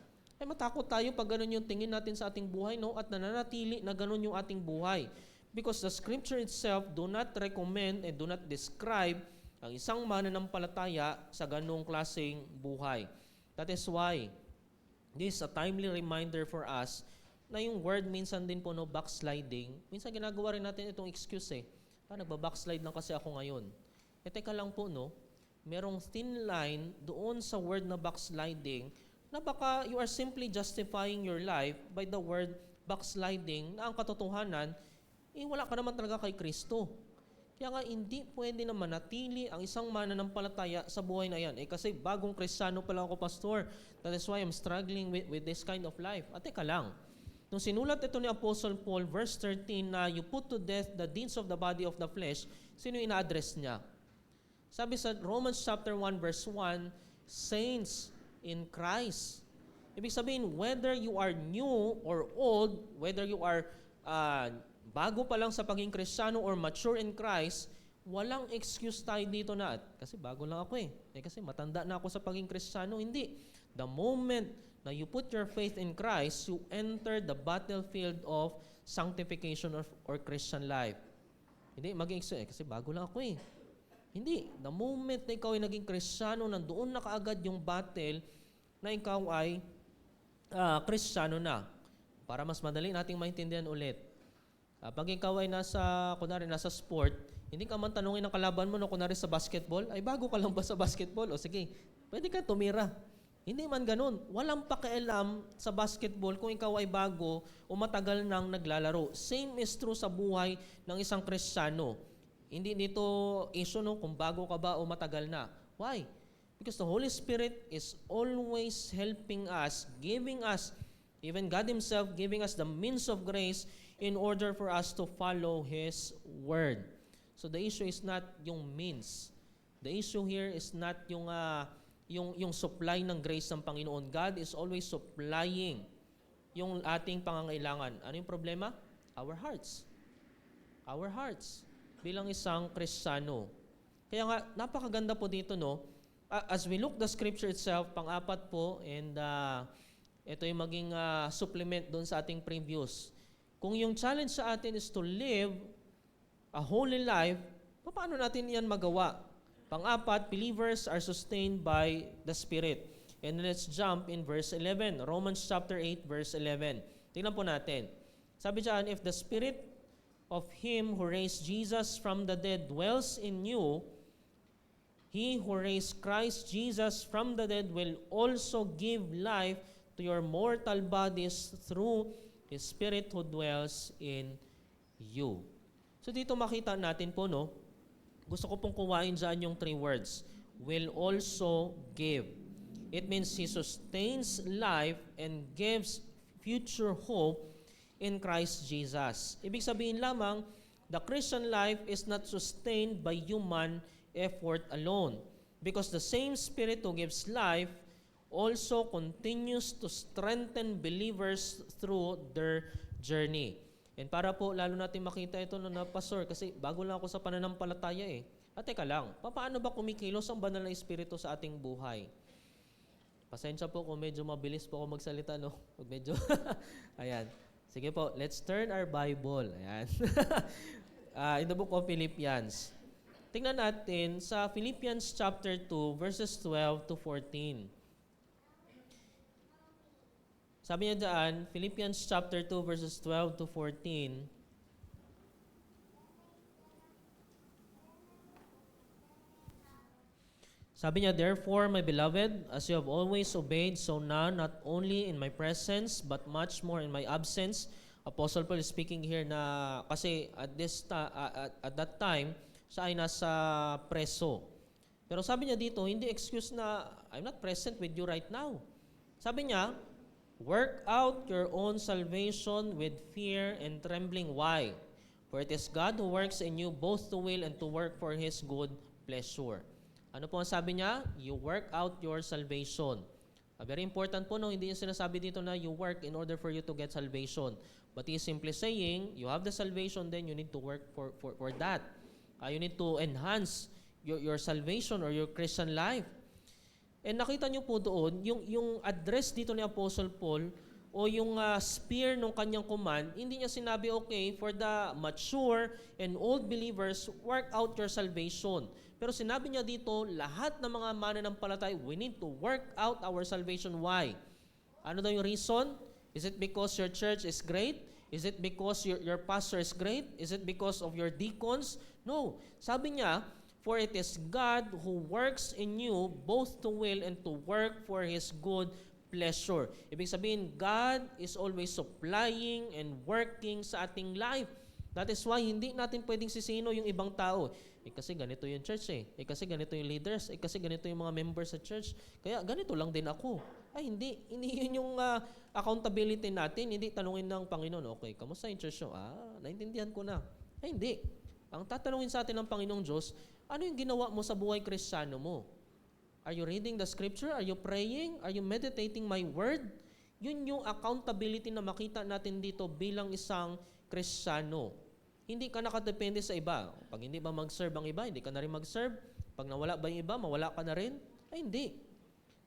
Matakot tayo pag ganun yung tingin natin sa ating buhay, no? At nananatili na ganun yung ating buhay. Because the scripture itself do not recommend and do not describe ang isang mananampalataya sa ganung klaseng buhay. That is why this is a timely reminder for us na yung word minsan din po, no, backsliding, minsan ginagawa rin natin itong excuse nagba-backslide lang kasi ako ngayon. Teka lang po, no, merong thin line doon sa word na backsliding na baka you are simply justifying your life by the word backsliding na ang katotohanan, wala ka naman talaga kay Kristo. Kaya nga hindi pwede na manatili ang isang mananampalataya sa buhay na yan. Kasi bagong Kristiyano pa lang ako, pastor. That is why I'm struggling with this kind of life. At teka lang, nung sinulat ito ni Apostle Paul, verse 13, na you put to death the deeds of the body of the flesh, sino yung ina-address niya? Sabi sa Romans chapter 1, verse 1, saints in Christ. Ibig sabihin, whether you are new or old, whether you are bago pa lang sa pagiging Kristiyano or mature in Christ, walang excuse tayo dito na, kasi bago lang ako kasi matanda na ako sa pagiging Kristiyano. Hindi. The moment na you put your faith in Christ, you enter the battlefield of sanctification or Christian life. Hindi, maging excuse, kasi bago lang ako Hindi. The moment na ikaw ay naging Kristiyano, nandoon na kaagad yung battle na ikaw ay Kristiyano na. Para mas madali nating maintindihan ulit. Pag ikaw ay nasa sport, hindi ka man tanungin ng kalaban mo, kunwari sa basketball, ay bago ka lang ba sa basketball? O sige, pwede ka tumira. Hindi man ganun. Walang pakialam sa basketball kung ikaw ay bago o matagal nang naglalaro. Same is true sa buhay ng isang Kristiyano. Hindi dito issue kung bago ka ba o matagal na. Why? Because the Holy Spirit is always helping us, giving us, even God Himself giving us the means of grace in order for us to follow His Word. So the issue is not yung means. The issue here is not yung supply ng grace ng Panginoon. God is always supplying yung ating pangangailangan. Ano yung problema? Our hearts. Our hearts. Bilang isang Kristiyano. Kaya nga, napakaganda po dito, as we look the scripture itself, pang-apat po, and ito yung maging supplement doon sa ating previous. Kung yung challenge sa atin is to live a holy life, paano natin yan magawa? Pang-apat, believers are sustained by the Spirit. And let's jump in verse 11. Romans chapter 8, verse 11. Tingnan po natin. Sabi dyan, if the Spirit of Him who raised Jesus from the dead dwells in you, He who raised Christ Jesus from the dead will also give life to your mortal bodies through His Spirit who dwells in you. So dito makita natin po, gusto ko pong kuwain dyan yung 3 words. Will also give. It means He sustains life and gives future hope in Christ Jesus. Ibig sabihin lamang, the Christian life is not sustained by human effort alone. Because the same Spirit who gives life also continues to strengthen believers through their journey. And para po, lalo natin makita ito na pastor, kasi bago lang ako sa pananampalataya At teka lang, paano ba kumikilos ang banal na Espiritu sa ating buhay? Pasensya po kung medyo mabilis po ako magsalita, Medyo, ayan. Sige po, let's turn our Bible. Ayan. In the book of Philippians. Tingnan natin sa Philippians chapter 2, verses 12 to 14. Sabi niya dyan, Philippians chapter 2, verses 12 to 14. Sabi niya, therefore, my beloved, as you have always obeyed, so now, not only in my presence, but much more in my absence. Apostle Paul is speaking here na, kasi at that time, siya ay nasa preso. Pero sabi niya dito, hindi excuse na, I'm not present with you right now. Sabi niya, work out your own salvation with fear and trembling. Why? For it is God who works in you both to will and to work for His good pleasure. Ano po ang sabi niya? You work out your salvation. Very important po, hindi yung sinasabi dito na you work in order for you to get salvation. But He is simply saying, you have the salvation, then you need to work for that. You need to enhance your salvation or your Christian life. And nakita niyo po doon, yung address dito ni Apostle Paul o yung spear ng kanyang command, hindi niya sinabi, okay, for the mature and old believers, work out your salvation. Pero sinabi niya dito, lahat ng mga mananampalataya, we need to work out our salvation. Why? Ano daw yung reason? Is it because your church is great? Is it because your pastor is great? Is it because of your deacons? No. Sabi niya, for it is God who works in you both to will and to work for His good pleasure. Ibig sabihin, God is always supplying and working sa ating life. That is why hindi natin pwedeng sisino yung ibang tao. Kasi ganito yung church kasi ganito yung leaders. Kasi ganito yung mga members sa church. Kaya ganito lang din ako. Ay, hindi. Hindi yun yung accountability natin. Hindi tanungin ng Panginoon, okay, kamusta yung church nyo? Naintindihan ko na. Ay, hindi. Ang tatanungin sa atin ng Panginoong Diyos, ano yung ginawa mo sa buhay Kristiyano mo? Are you reading the scripture? Are you praying? Are you meditating my word? Yun yung accountability na makita natin dito bilang isang Kristiyano. Hindi ka nakadepende sa iba. Pag hindi ba mag-serve ang iba, hindi ka na rin mag-serve. Pag nawala ba yung iba, mawala ka na rin? Ay, hindi.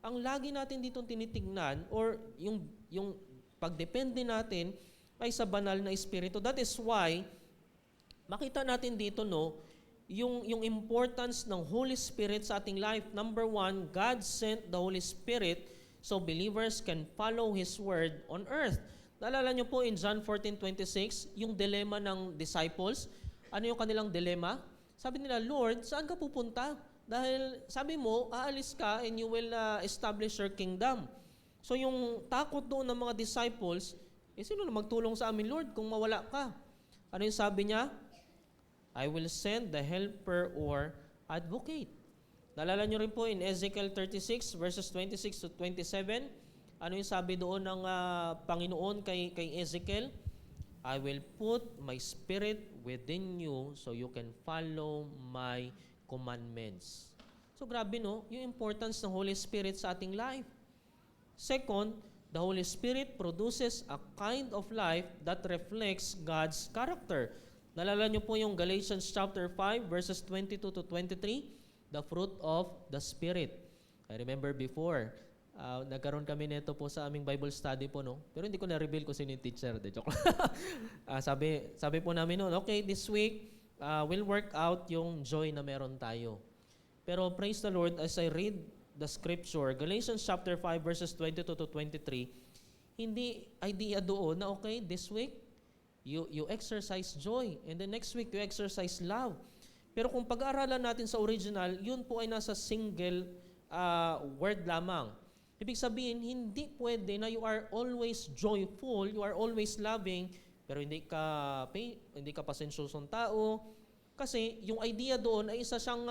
Ang lagi natin dito tinitignan or yung pagdepende natin ay sa banal na Espiritu. That is why, makita natin dito, yung importance ng Holy Spirit sa ating life. Number one, God sent the Holy Spirit so believers can follow His word on earth. Naalala niyo po in John 14:26, yung dilemma ng disciples. Ano yung kanilang dilemma? Sabi nila, Lord, saan ka pupunta? Dahil sabi mo, aalis ka and you will establish your kingdom. So yung takot doon ng mga disciples, sino na magtulong sa amin, Lord, kung mawala ka? Ano yung sabi niya? I will send the helper or advocate. Naalala nyo rin po in Ezekiel 36 verses 26 to 27, ano yung sabi doon ng Panginoon kay Ezekiel? I will put my spirit within you so you can follow my commandments. So grabe yung importance ng Holy Spirit sa ating life. Second, the Holy Spirit produces a kind of life that reflects God's character. Nalala niyo po yung Galatians chapter 5 verses 22 to 23, the fruit of the Spirit. I remember before, nagkaroon kami nito po sa aming Bible study po, pero hindi ko na-reveal kung sino yung teacher. Joke. Sabi po namin okay, this week, we'll work out yung joy na meron tayo. Pero praise the Lord, as I read the scripture, Galatians chapter 5 verses 22 to 23, hindi idea doon na okay, this week, you exercise joy. And the next week, you exercise love. Pero kung pag-aaralan natin sa original, yun po ay nasa single word lamang. Ibig sabihin, hindi pwede na you are always joyful, you are always loving, pero hindi ka pasensyosong tao. Kasi yung idea doon ay isa siyang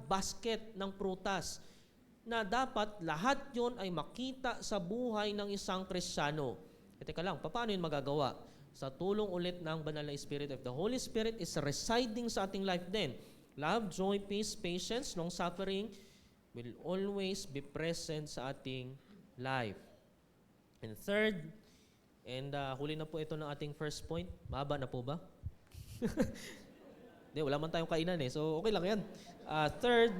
basket ng prutas na dapat lahat yon ay makita sa buhay ng isang Kristiyano. Teka lang, paano yun magagawa? Sa tulong ulit ng Banal na Espiritu. If the Holy Spirit is residing sa ating life then, love, joy, peace, patience, long-suffering will always be present sa ating life. And third, and huli na po ito ng ating first point. Mahaba na po ba? Hindi, wala man tayong kainan so okay lang yan. Third,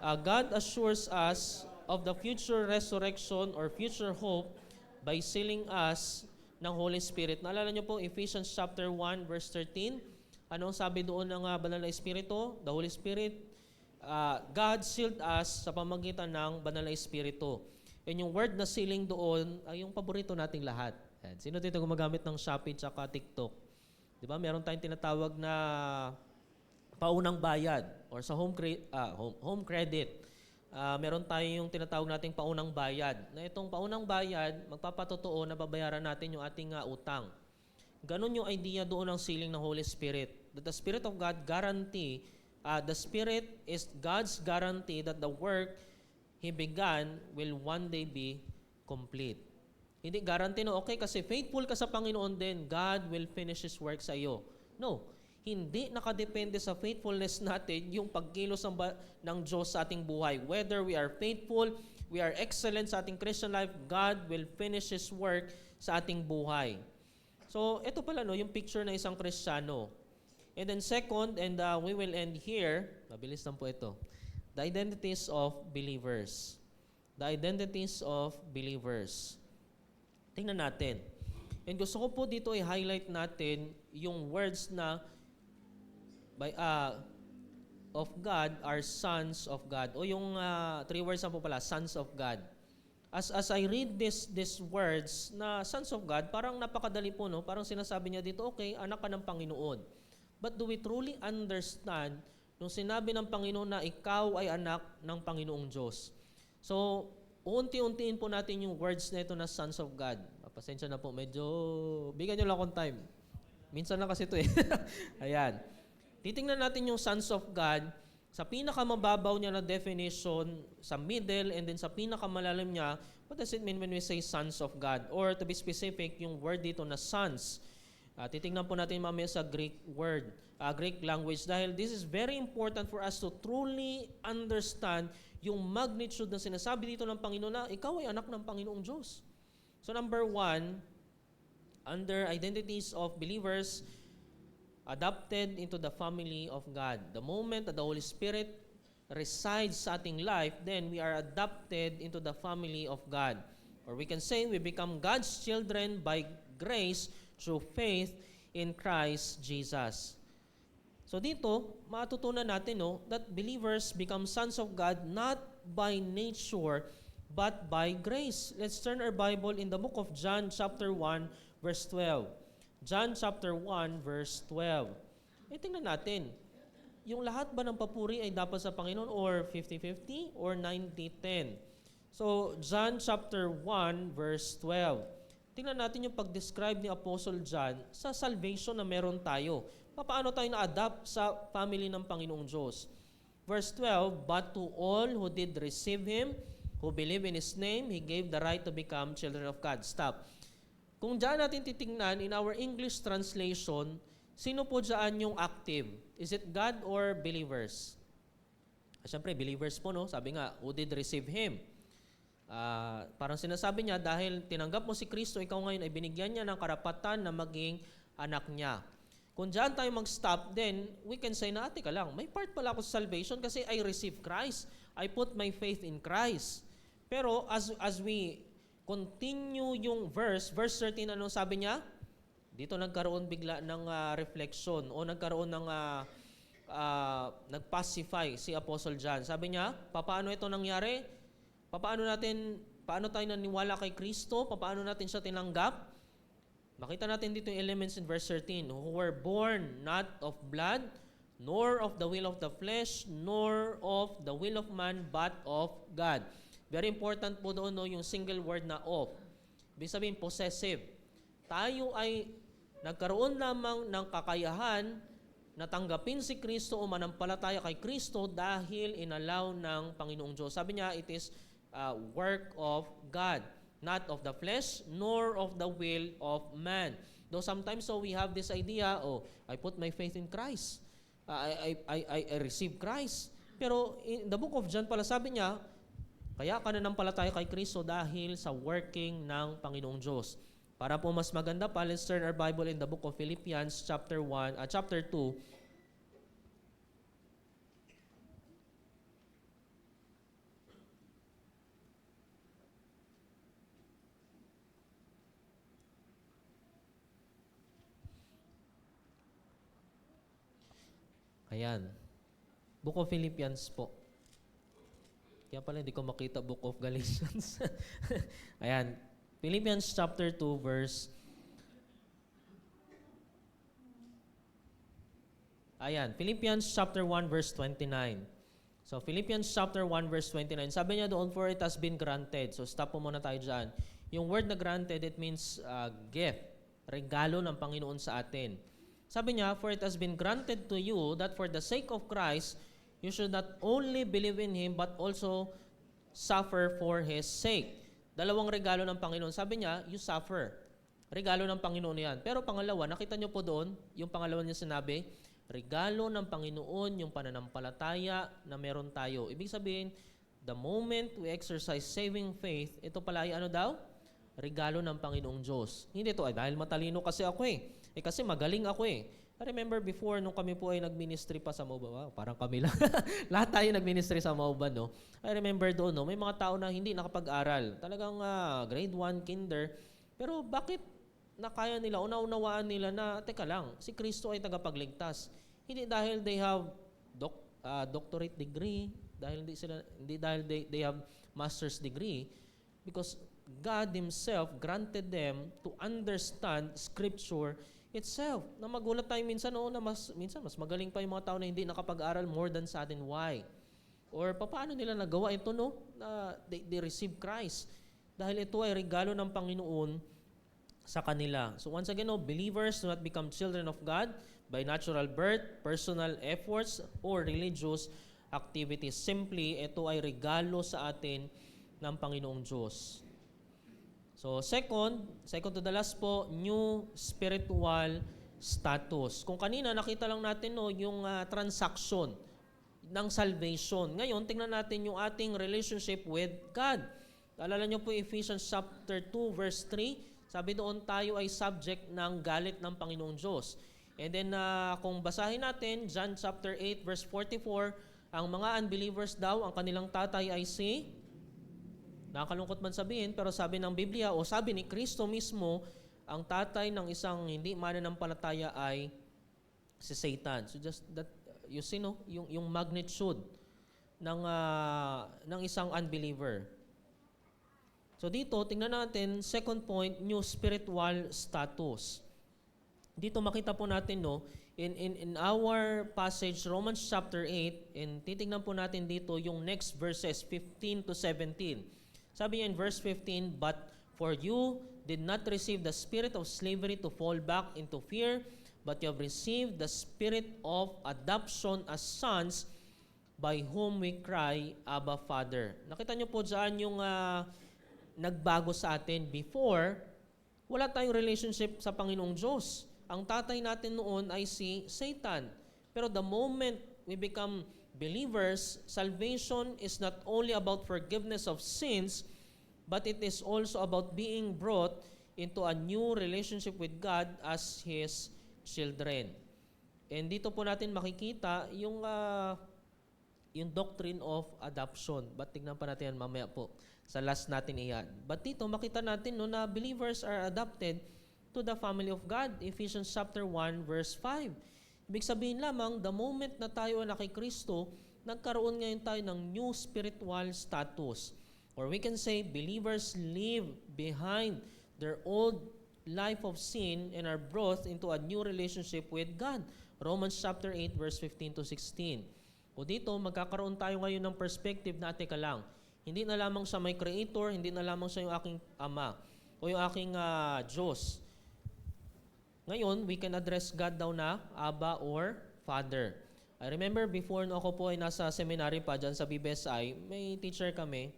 God assures us of the future resurrection or future hope by sealing us ng Holy Spirit. Naalala niyo po Ephesians chapter 1 verse 13. Anong sabi doon ng Banal na Espiritu? The Holy Spirit, God sealed us sa pamamagitan ng Banal na Espiritu. And yung word na sealing doon ay yung paborito nating lahat. Sino dito gumagamit ng Shopee tsaka TikTok? Di ba? Meron tayong tinatawag na paunang bayad or sa home credit. Meron tayong tinatawag nating paunang bayad. Na itong paunang bayad, magpapatotoo na babayaran natin yung ating utang. Ganon yung idea doon ng sealing ng Holy Spirit. That the Spirit of God guarantee, the Spirit is God's guarantee that the work He began will one day be complete. Hindi guarantee okay kasi faithful ka sa Panginoon din, God will finish His work sa iyo. No. Hindi nakadepende sa faithfulness natin yung pagkilos ng Diyos sa ating buhay. Whether we are faithful, we are excellent sa ating Christian life, God will finish His work sa ating buhay. So, ito pala yung picture ng isang Kristiyano. And then second, and we will end here, mabilis lang po ito, the identities of believers. The identities of believers. Tingnan natin. And gusto ko po dito i-highlight natin yung words na of God are sons of God. O yung three words na po pala, sons of God. As I read these words na sons of God, parang napakadali po, Parang sinasabi niya dito, okay, anak ka ng Panginoon. But do we truly understand nung sinabi ng Panginoon na ikaw ay anak ng Panginoong Diyos? So, Unti-untiin po natin yung words na ito na sons of God. Pasensya na po, medyo bigyan nyo lang akong time. Minsan lang kasi ito eh. Ayan. Titingnan natin yung sons of God sa pinakamababaw niya na definition, sa middle, and then sa pinakamalalim niya, what does it mean when we say sons of God? Or to be specific, yung word dito na sons. Titingnan po natin mamaya sa Greek word, Greek language, dahil this is very important for us to truly understand yung magnitude na sinasabi dito ng Panginoon na ikaw ay anak ng Panginoong Diyos. So number 1, under identities of believers, adopted into the family of God. The moment that the Holy Spirit resides sa ating life, then we are adopted into the family of God. Or we can say we become God's children by grace through faith in Christ Jesus. So dito, matutunan natin that believers become sons of God not by nature, but by grace. Let's turn our Bible in the book of John chapter 1, verse 12. John chapter 1, verse 12. Tingnan natin, yung lahat ba ng papuri ay dapat sa Panginoon or 50-50 or 90-10? So, John chapter 1, verse 12. Tingnan natin yung pag-describe ni Apostle John sa salvation na meron tayo. Paano tayo na-adapt sa family ng Panginoong Diyos? Verse 12, but to all who did receive Him, who believe in His name, He gave the right to become children of God. Stop. Kung dyan natin titingnan, in our English translation, sino po dyan yung active? Is it God or believers? Siyempre, believers po, no? Sabi nga, who did receive Him. Parang sinasabi niya, dahil tinanggap mo si Kristo, ikaw ngayon ay binigyan niya ng karapatan na maging anak niya. Kung dyan tayo mag-stop, then we can say na, ka lang, may part pala ako sa salvation kasi I receive Christ. I put my faith in Christ. Pero as we continue yung verse 13, anong sabi niya? Dito nagkaroon bigla ng reflection o nagkaroon ng nag-pacify si Apostle John. Sabi niya, paano ito nangyari? Paano tayo naniwala kay Kristo? Paano natin siya tinanggap? Makita natin dito yung elements in verse 13. Who were born not of blood, nor of the will of the flesh, nor of the will of man, but of God. Very important po doon yung single word na of. Ibig sabihin, possessive. Tayo ay nagkaroon lamang ng kakayahan na tanggapin si Kristo o manampalataya kay Kristo dahil inalaw ng Panginoong Diyos. Sabi niya, it is work of God, not of the flesh, nor of the will of man. Though sometimes we have this idea, I put my faith in Christ. I receive Christ. Pero in the book of John pala sabi niya, kaya ka nanampalataya kay Kristo dahil sa working ng Panginoong Diyos. Para po mas maganda pa, let's turn our Bible in the book of Philippians chapter 2. Ayan. Book of Philippians po. Kaya pala hindi ko makita Book of Galatians. Ayan. Philippians chapter 2 verse. Ayan. Philippians chapter 1 verse 29. So Philippians chapter 1 verse 29. Sabi niya doon, for it has been granted. So stop po muna tayo dyan. Yung word na granted, it means gift. Regalo ng Panginoon sa atin. Sabi niya, for it has been granted to you that for the sake of Christ, you should not only believe in Him, but also suffer for His sake. Dalawang regalo ng Panginoon. Sabi niya, you suffer. Regalo ng Panginoon yan. Pero pangalawa, nakita niyo po doon, yung pangalawa niya sinabi, regalo ng Panginoon, yung pananampalataya na meron tayo. Ibig sabihin, the moment we exercise saving faith, ito pala ay ano daw? Regalo ng Panginoong Diyos. Hindi ito, dahil matalino kasi ako kasi magaling ako I remember before, nung kami po ay nag-ministry pa sa MOBA, parang kami lang. Lahat tayo nag-ministry sa MOBA, no? I remember doon, may mga tao na hindi nakapag-aral. Talagang grade 1, kinder. Pero bakit nakaya nila, unaunawaan nila na, teka lang, si Kristo ay tagapagligtas. Hindi dahil they have doctorate degree, hindi dahil they have master's degree, because God Himself granted them to understand Scripture itself. Na magulat tayo minsan, na minsan mas magaling pa yung mga tao na hindi nakapag-aral more than sa atin. Why? Or paano nila nagawa ito, no? Na they receive Christ. Dahil ito ay regalo ng Panginoon sa kanila. So once again, no, believers do not become children of God by natural birth, personal efforts, or religious activities. Simply, ito ay regalo sa atin ng Panginoong Diyos. So second to the last po, new spiritual status. Kung kanina nakita lang natin, no, yung transaction ng salvation. Ngayon, tingnan natin yung ating relationship with God. Alala niyo po Ephesians chapter 2 verse 3, sabi doon tayo ay subject ng galit ng Panginoong Diyos. And then kung basahin natin John chapter 8 verse 44, ang mga unbelievers daw, ang kanilang tatay ay si, nakakalungkot man sabihin, pero sabi ng Biblia o sabi ni Kristo mismo, ang tatay ng isang hindi mananampalataya ay si Satan. So just that you see, no, yung magnitude ng isang unbeliever. So dito tingnan natin, second point, new spiritual status. Dito makita po natin, no, in our passage Romans chapter 8, and titingnan po natin dito yung next verses 15 to 17. Sabi niya in verse 15, "But for you did not receive the spirit of slavery to fall back into fear, but you have received the spirit of adoption as sons, by whom we cry, Abba, Father." Nakita niyo po dyan yung nagbago sa atin. Before, wala tayong relationship sa Panginoong Diyos. Ang tatay natin noon ay si Satan. Pero the moment we become believers, salvation is not only about forgiveness of sins, but it is also about being brought into a new relationship with God as His children. And dito po natin makikita yung doctrine of adoption. But tignan pa natin yan mamaya po sa last natin iyan. But dito makita natin, no, na believers are adopted to the family of God. Ephesians chapter 1 verse 5. Ibig sabihin lamang, the moment na tayo na kay Kristo, nagkaroon ngayon tayo ng new spiritual status. Or we can say, believers leave behind their old life of sin and are brought into a new relationship with God. Romans chapter 8 verse 15 to 16. O dito, magkakaroon tayo ngayon ng perspective na, teka lang, hindi na lamang siya may creator, hindi na lamang siya yung aking ama o yung aking Diyos. Ngayon, we can address God daw na Abba or Father. I remember before no ako po ay nasa seminary pa dyan sa BBSI, may teacher kami.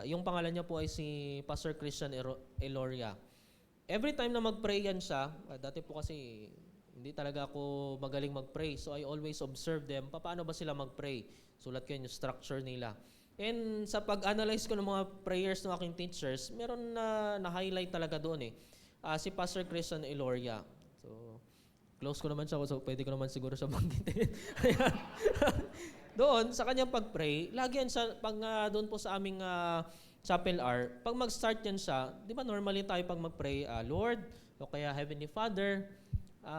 Yung pangalan niya po ay si Pastor Christian Eloria. Every time na mag-pray yan siya, dati po kasi hindi talaga ako magaling mag-pray. So I always observe them, paano ba sila mag-pray? Sulat ko yung structure nila. And sa pag-analyze ko ng mga prayers ng aking teachers, meron na highlight talaga doon si Pastor Christian Eloria. So, close ko naman siya, so pwede ko naman siguro siya banggitin. Doon, sa kanyang pag-pray, lagi yan siya, pag doon po sa aming chapel hour, pag mag-start yan siya, di ba normally tayo pag mag-pray, Lord, o kaya Heavenly Father,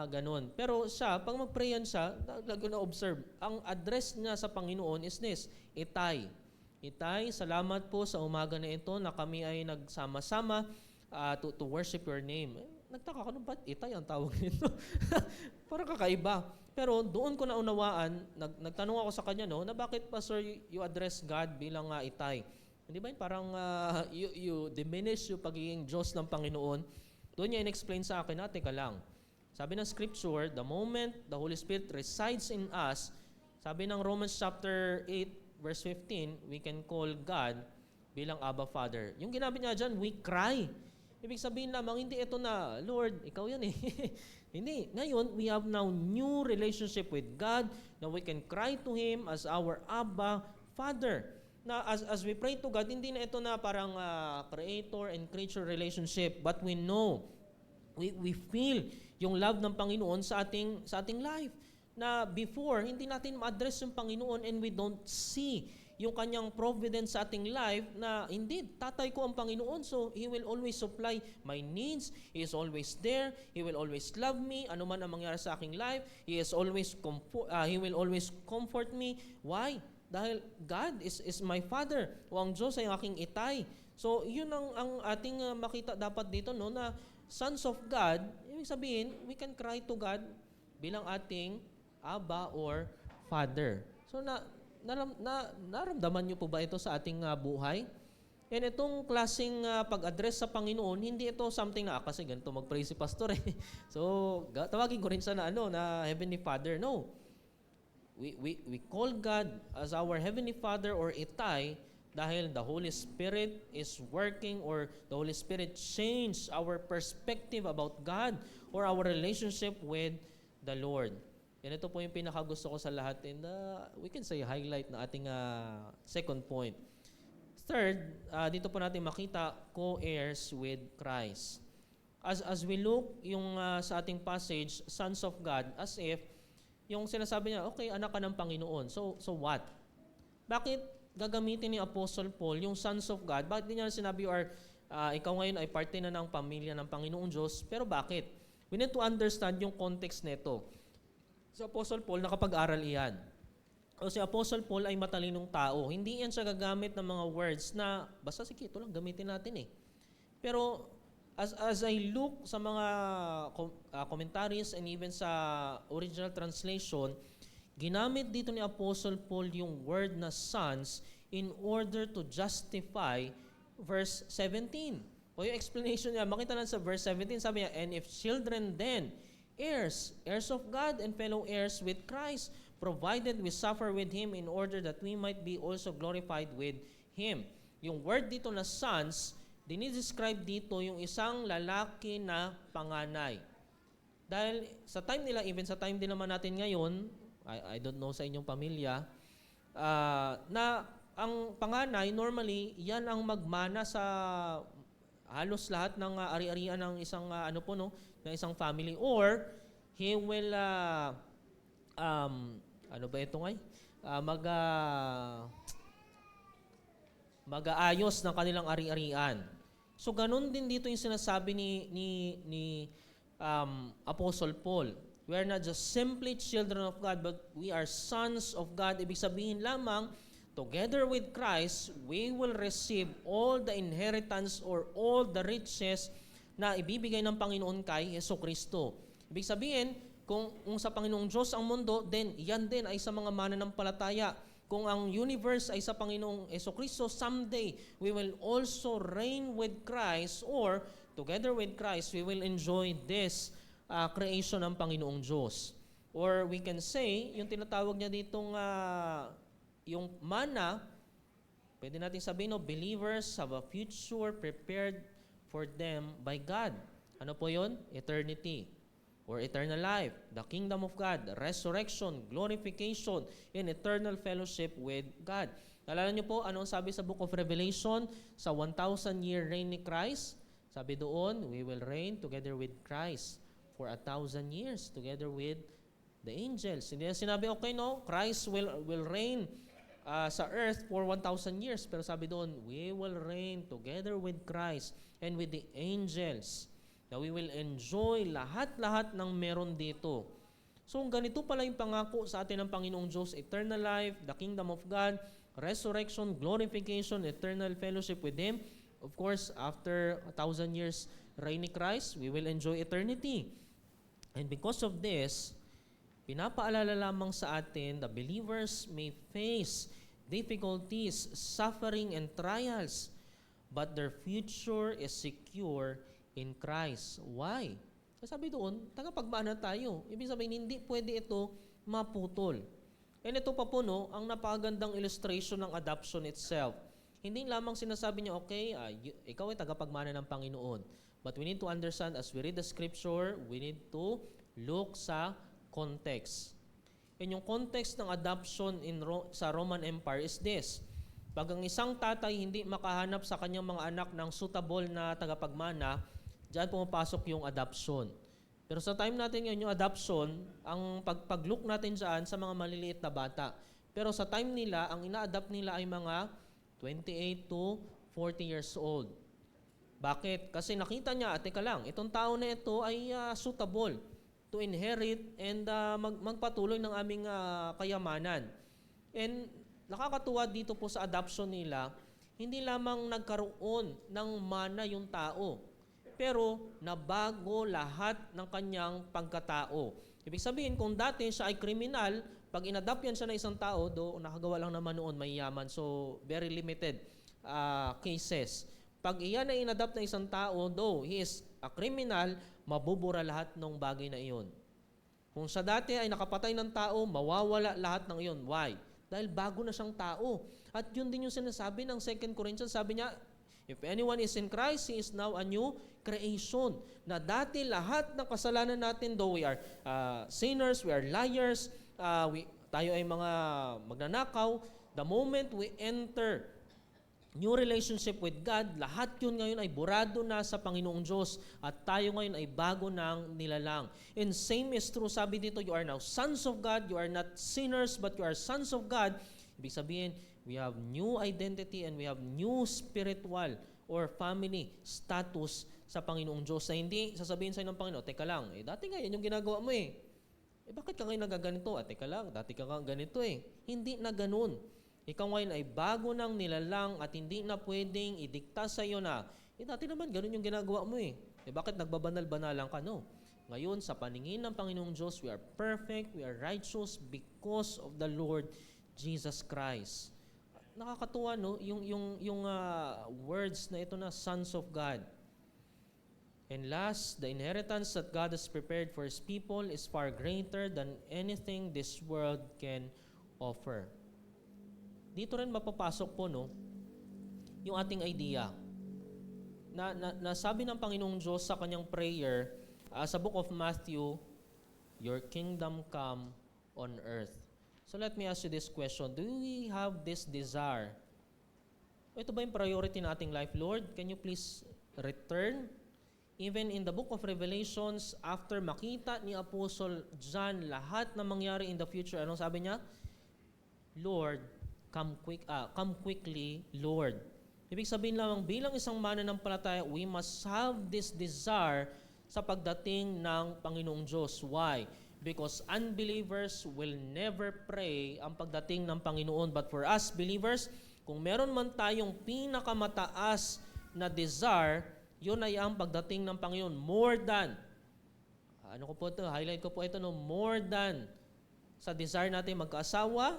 ganun. Pero siya, pag mag-pray yan siya, lagi na observe, ang address niya sa Panginoon is this, Itay. Itay, salamat po sa umaga na ito na kami ay nagsama-sama to worship your name. Nagtaka ko, ba't Itay ang tawag nito? Parang kakaiba. Pero doon ko naunawaan, nagtanong ako sa kanya, no, na bakit, Pastor, you address God bilang Itay? Hindi ba yun? Parang you diminish yung pagiging Diyos ng Panginoon. Doon niya in-explain sa akin, teka lang. Sabi ng Scripture, the moment the Holy Spirit resides in us, sabi ng Romans chapter 8, verse 15, we can call God bilang Abba Father. Yung ginamit niya dyan, we cry. Ibig sabihin lamang, hindi ito na, Lord, ikaw yan Hindi. Ngayon, we have now new relationship with God na we can cry to Him as our Abba Father. Na as we pray to God, hindi na ito na parang creator and creature relationship, but we know, we feel yung love ng Panginoon sa ating life. Na before, hindi natin ma-address yung Panginoon and we don't see yung kanyang providence sa ating life na indeed, tatay ko ang Panginoon, so He will always supply my needs. He is always there. He will always love me. Ano man ang mangyari sa aking life, He will always comfort me. Why? Dahil God is my Father. O ang Diyos ay aking Itay. So, yun ang ating makita dapat dito, no, na sons of God, ibig sabihin, we can cry to God bilang ating Abba or Father. So, naramdaman niyo po ba ito sa ating buhay? And itong klaseng pag-address sa Panginoon, hindi ito something na, kasi ganito mag-pray si pastor eh. So, tawagin ko rin siya na Heavenly Father. No. We call God as our Heavenly Father or Itay dahil the Holy Spirit is working or the Holy Spirit changed our perspective about God or our relationship with the Lord. Yan, ito po yung pinakagusto ko sa lahat, and we can say highlight na ating second point. Third, dito po natin makita co-heirs with Christ. As we look yung sa ating passage, sons of God, as if yung sinasabi niya, okay, anak ka ng Panginoon. So what? Bakit gagamitin ni Apostle Paul yung sons of God? Bakit di niya sinabi, or ikaw ngayon ay parte na ng pamilya ng Panginoong Diyos? Pero bakit? We need to understand yung context nito. Si Apostle Paul, nakapag-aral iyan. O si Apostle Paul ay matalinong tao. Hindi yan siya gagamit ng mga words na, basta sige, ito lang gamitin natin eh. Pero as I look sa mga commentaries and even sa original translation, ginamit dito ni Apostle Paul yung word na sons in order to justify verse 17. O yung explanation niya, makita lang sa verse 17, sabi niya, and if children then, heirs of God and fellow heirs with Christ, provided we suffer with Him in order that we might be also glorified with Him. Yung word dito na sons, dinidescribe dito yung isang lalaki na panganay. Dahil sa time nila, even sa time din naman natin ngayon, I don't know sa inyong pamilya, na ang panganay, normally, yan ang magmana sa halos lahat ng ari-arian ng isang, ng isang family. Or, he will, mag-aayos ng kanilang ari-arian. So ganun din dito yung sinasabi ni Apostle Paul. We are not just simply children of God, but we are sons of God. Ibig sabihin lamang, together with Christ, we will receive all the inheritance or all the riches na ibibigay ng Panginoon kay Jesucristo. Ibig sabihin, kung sa Panginoong Diyos ang mundo, then yan din ay sa mga mananampalataya. Kung ang universe ay sa Panginoong Jesucristo, someday we will also reign with Christ, or together with Christ, we will enjoy this creation ng Panginoong Diyos. Or we can say, yung tinatawag niya ditong yung mana, pwede natin sabihin, believers have a future prepared for them by God. Ano po yun? Eternity. Or eternal life, the kingdom of God, resurrection, glorification, and eternal fellowship with God. Naalala niyo po, anong sabi sa Book of Revelation? Sa 1,000-year reign ni Christ, sabi doon, we will reign together with Christ for 1,000 years, together with the angels. Hindi na sinabi, okay, no, Christ will reign sa earth for 1,000 years. Pero sabi doon, we will reign together with Christ and with the angels, na we will enjoy lahat-lahat ng meron dito. So, ganito pala yung pangako sa atin ng Panginoong Diyos, eternal life, the kingdom of God, resurrection, glorification, eternal fellowship with Him. Of course, after 1,000 years reign ni Christ, we will enjoy eternity. And because of this, pinapaalala lamang sa atin, the believers may face difficulties, suffering, and trials, but their future is secure in Christ. Why? Kasi sabi doon, tagapagmana tayo. Ibig sabihin, hindi pwede ito maputol. And ito pa po, no, ang napakagandang illustration ng adoption itself. Hindi lamang sinasabi niya, okay, ikaw ay tagapagmana ng Panginoon. But we need to understand, as we read the scripture, we need to look sa context. And yung context ng adoption sa Roman Empire is this. Pag ang isang tatay hindi makahanap sa kanyang mga anak ng suitable na tagapagmana, diyan pumapasok yung adoption. Pero sa time natin ngayon, yung adoption, ang pag-look natin dyan sa mga maliliit na bata. Pero sa time nila, ang ina-adopt nila ay mga 28 to 40 years old. Bakit? Kasi nakita niya, teka lang, itong tao na ito ay suitable to inherit and magpatuloy ng aming kayamanan. And nakakatuwa dito po sa adoption nila, hindi lamang nagkaroon ng mana yung tao, pero nabago lahat ng kanyang pagkatao. Ibig sabihin, kung dati siya ay kriminal, Pag inadapt yan siya na isang tao, do nakagawa lang naman noon, may yaman. So, very limited cases. Pag iyan ay inadapt na isang tao, though he is a criminal, mabubura lahat ng bagay na iyon. Kung sa dati ay nakapatay ng tao, mawawala lahat ng iyon. Why? Dahil bago na siyang tao. At yun din yung sinasabi ng 2 Corinthians, sabi niya, if anyone is in Christ, he is now a new creation. Na dati lahat ng kasalanan natin, though we are sinners, we are liars, tayo ay mga magnanakaw, the moment we enter new relationship with God, lahat yun ngayon ay burado na sa Panginoong Diyos at tayo ngayon ay bago ng nilalang. And same is true, sabi dito, you are now sons of God, you are not sinners, but you are sons of God. Ibig sabihin, we have new identity and we have new spiritual or family status sa Panginoong Diyos na hindi sasabihin sa'yo ng Panginoon, teka lang, dati nga yan yung ginagawa mo bakit ka ngayon nagaganito? Teka lang, dati ka nga ganito Hindi na ganun. Ikaw ngayon ay bago ng nilalang at hindi na pwedeng idikta sa iyo na, dati naman ganun yung ginagawa mo bakit nagbabanal-banalan ka? No. Ngayon, sa paningin ng Panginoong Diyos, we are perfect, we are righteous because of the Lord Jesus Christ. Nakakatuwa, no? Yung words na ito na, sons of God. And last, the inheritance that God has prepared for His people is far greater than anything this world can offer. Dito rin mapapasok po, no, yung ating idea na sabi ng Panginoong Diyos sa kanyang prayer sa book of Matthew, your kingdom come on earth. So let me ask you this question. Do we have this desire? Ito ba yung priority na ating life? Lord, can you please return? Even in the book of Revelations, after makita ni Apostle John lahat na mangyari in the future, anong sabi niya? Lord, come quickly, Lord. Ibig sabihin lamang, bilang isang mananampalataya, we must have this desire sa pagdating ng Panginoong Diyos. Why? Because unbelievers will never pray ang pagdating ng Panginoon. But for us believers, kung meron man tayong pinakamataas na desire, yun ay ang pagdating ng Panginoon. More than, highlight ko po ito, no? More than sa desire natin magkaasawa,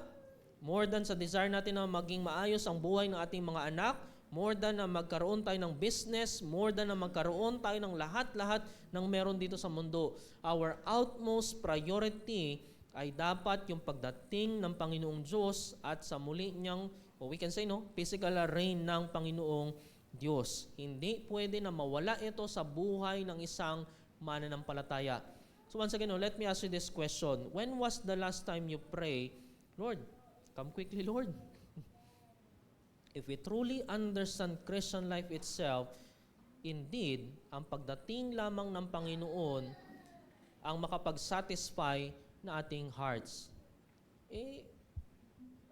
more than sa desire natin na maging maayos ang buhay ng ating mga anak, more than na magkaroon tayo ng business, more than na magkaroon tayo ng lahat-lahat ng meron dito sa mundo. Our utmost priority ay dapat yung pagdating ng Panginoong Diyos at sa muli niyang, we can say, no, physical reign ng Panginoong Diyos. Hindi pwede na mawala ito sa buhay ng isang mananampalataya. So once again, let me ask you this question. When was the last time you pray, Lord, come quickly, Lord? If we truly understand Christian life itself, indeed, ang pagdating lamang ng Panginoon ang makapag-satisfy na ating hearts.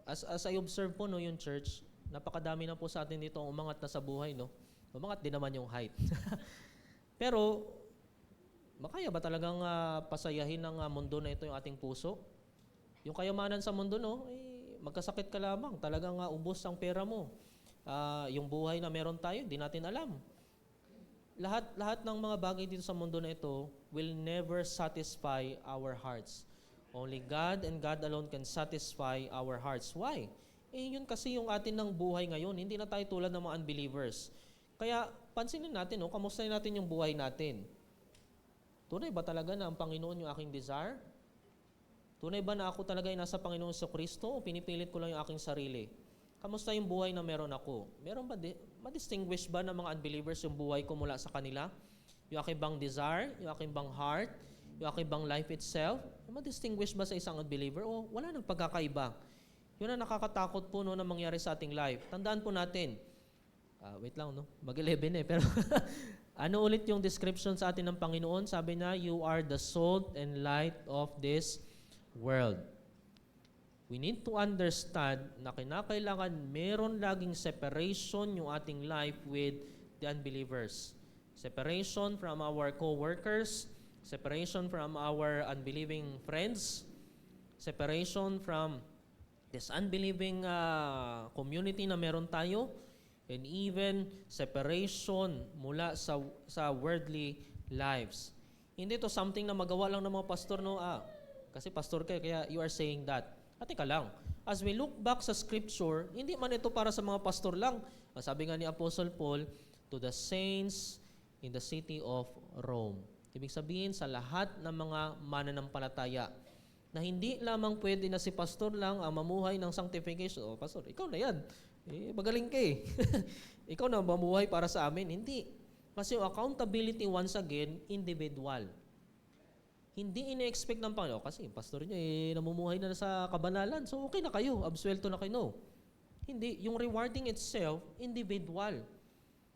As I observe po, no, yung church, napakadami na po sa atin dito ang umangat na sa buhay, no? Umangat din naman yung height. Pero, makaya ba talagang pasayahin ng mundo na ito yung ating puso? Yung kayamanan sa mundo, no? Magkasakit ka lamang. Talagang ubos ang pera mo. Yung buhay na meron tayo, di natin alam. Lahat ng mga bagay dito sa mundo na ito will never satisfy our hearts. Only God and God alone can satisfy our hearts. Why? Yun kasi yung atin ng buhay ngayon. Hindi na tayo tulad ng mga unbelievers. Kaya, pansinin natin, no? Kamustahin natin yung buhay natin. Tunay ba talaga na ang Panginoon yung aking desire? Tunay ba na ako talaga ay nasa Panginoon sa Kristo o pinipilit ko lang yung aking sarili? Kamusta yung buhay na meron ako? Meron ba, ma-distinguish ba ng mga unbelievers yung buhay ko mula sa kanila? Yung aking bang desire? Yung aking bang heart? Yung aking bang life itself? Ma-distinguish ba sa isang unbeliever? O wala nang pagkakaiba? Yun ang nakakatakot po, no, na mangyari sa ating life. Tandaan po natin, wait lang, no? Mag-11 pero ano ulit yung description sa atin ng Panginoon? Sabi na, you are the salt and light of this world. We need to understand na kinakailangan meron laging separation yung ating life with the unbelievers. Separation from our co-workers, separation from our unbelieving friends, separation from this unbelieving community na meron tayo, and even separation mula sa worldly lives. Hindi to something na magawa lang ng mga pastor, no? Kasi pastor kayo, kaya you are saying that. At teka lang, as we look back sa scripture, hindi man ito para sa mga pastor lang. Sabi nga ni Apostle Paul, to the saints in the city of Rome. Ibig sabihin sa lahat ng mga mananampalataya na hindi lamang pwede na si pastor lang ang mamuhay ng sanctification. Oh, pastor, ikaw na yan. Magaling ka eh. Ikaw na mamuhay para sa amin. Hindi. Kasi yung accountability, once again, individual. Hindi ine-expect ng Panginoon kasi pastor niyo namumuhay na sa kabanalan. So okay na kayo, absuelto na kayo. No. Hindi, yung rewarding itself, individual.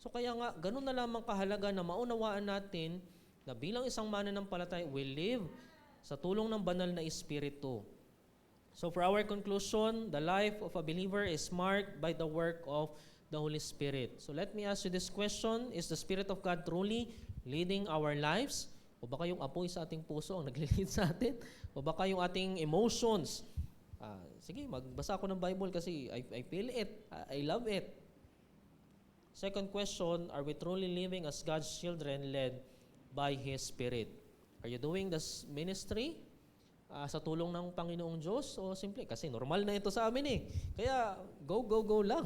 So kaya nga, ganun na lamang kahalaga na maunawaan natin na bilang isang mananampalataya, we live sa tulong ng banal na Espiritu. So for our conclusion, the life of a believer is marked by the work of the Holy Spirit. So let me ask you this question, is the Spirit of God truly leading our lives? O baka yung apoy sa ating puso ang naglilid sa atin? O baka yung ating emotions? Sige, magbasa ako ng Bible kasi I feel it. I love it. Second question, are we truly living as God's children led by His Spirit? Are you doing this ministry sa tulong ng Panginoong Diyos? O simple, kasi normal na ito sa amin eh. Kaya go lang.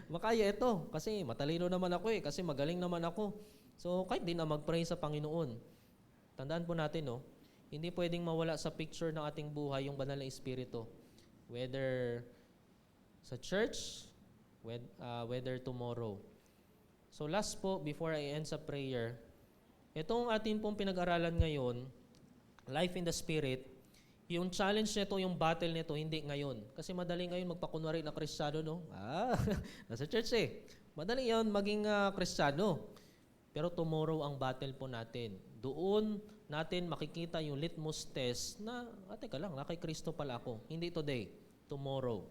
Makaya ito. Kasi matalino naman ako eh. Kasi magaling naman ako. So kahit di na mag-pray sa Panginoon. Tandaan po natin, no? Hindi pwedeng mawala sa picture ng ating buhay yung banal na Espiritu. Whether sa church, whether tomorrow. So last po, before I end sa prayer, itong ating pong pinag-aralan ngayon, Life in the Spirit, yung challenge nito, yung battle nito, hindi ngayon. Kasi madali ngayon magpakunwari na Kristiyano, no? Nasa church eh. Madali yun maging Kristiyano. Pero tomorrow ang battle po natin. Doon natin makikita yung litmus test na, teka lang, kay Kristo pala ako. Hindi today, tomorrow.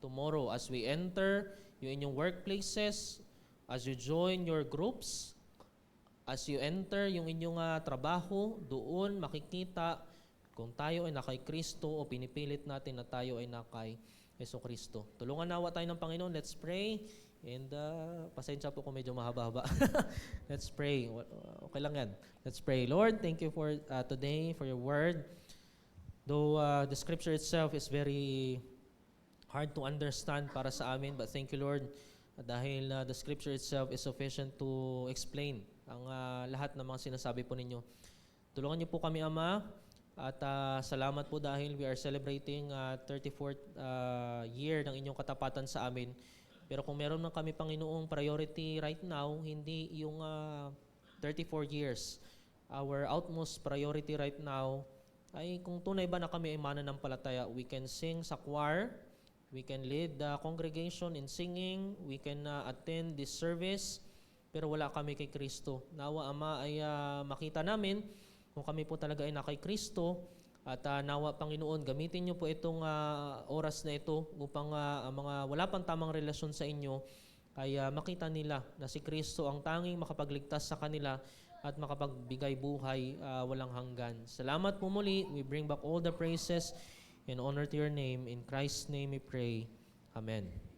Tomorrow, as we enter yung inyong workplaces, as you join your groups, as you enter yung inyong trabaho, doon makikita kung tayo ay nakay Kristo o pinipilit natin na tayo ay nakay Yeso Kristo. Tulungan nawa tayo ng Panginoon. Let's pray. And pasensya po kung medyo mahaba-haba. Let's pray. Okay lang yan. Let's pray. Lord, thank you for today, for your word. Though the scripture itself is very hard to understand para sa amin, but thank you, Lord, dahil the scripture itself is sufficient to explain ang lahat ng mga sinasabi po ninyo. Tulungan niyo po kami, Ama, at salamat po dahil we are celebrating 34th year ng inyong katapatan sa amin. Pero kung meron man kami, Panginoong, priority right now, hindi yung 34 years. Our utmost priority right now ay kung tunay ba na kami ay mananampalataya, we can sing sa choir, we can lead the congregation in singing, we can attend this service, pero wala kami kay Kristo. Nawa, Ama, ay makita namin kung kami po talaga ay na kay Kristo. At nawa, Panginoon, gamitin niyo po itong oras na ito upang ang mga wala pang tamang relasyon sa inyo ay makita nila na si Kristo ang tanging makapagligtas sa kanila at makapagbigay buhay walang hanggan. Salamat po muli. We bring back all the praises and honor to your name. In Christ's name we pray. Amen.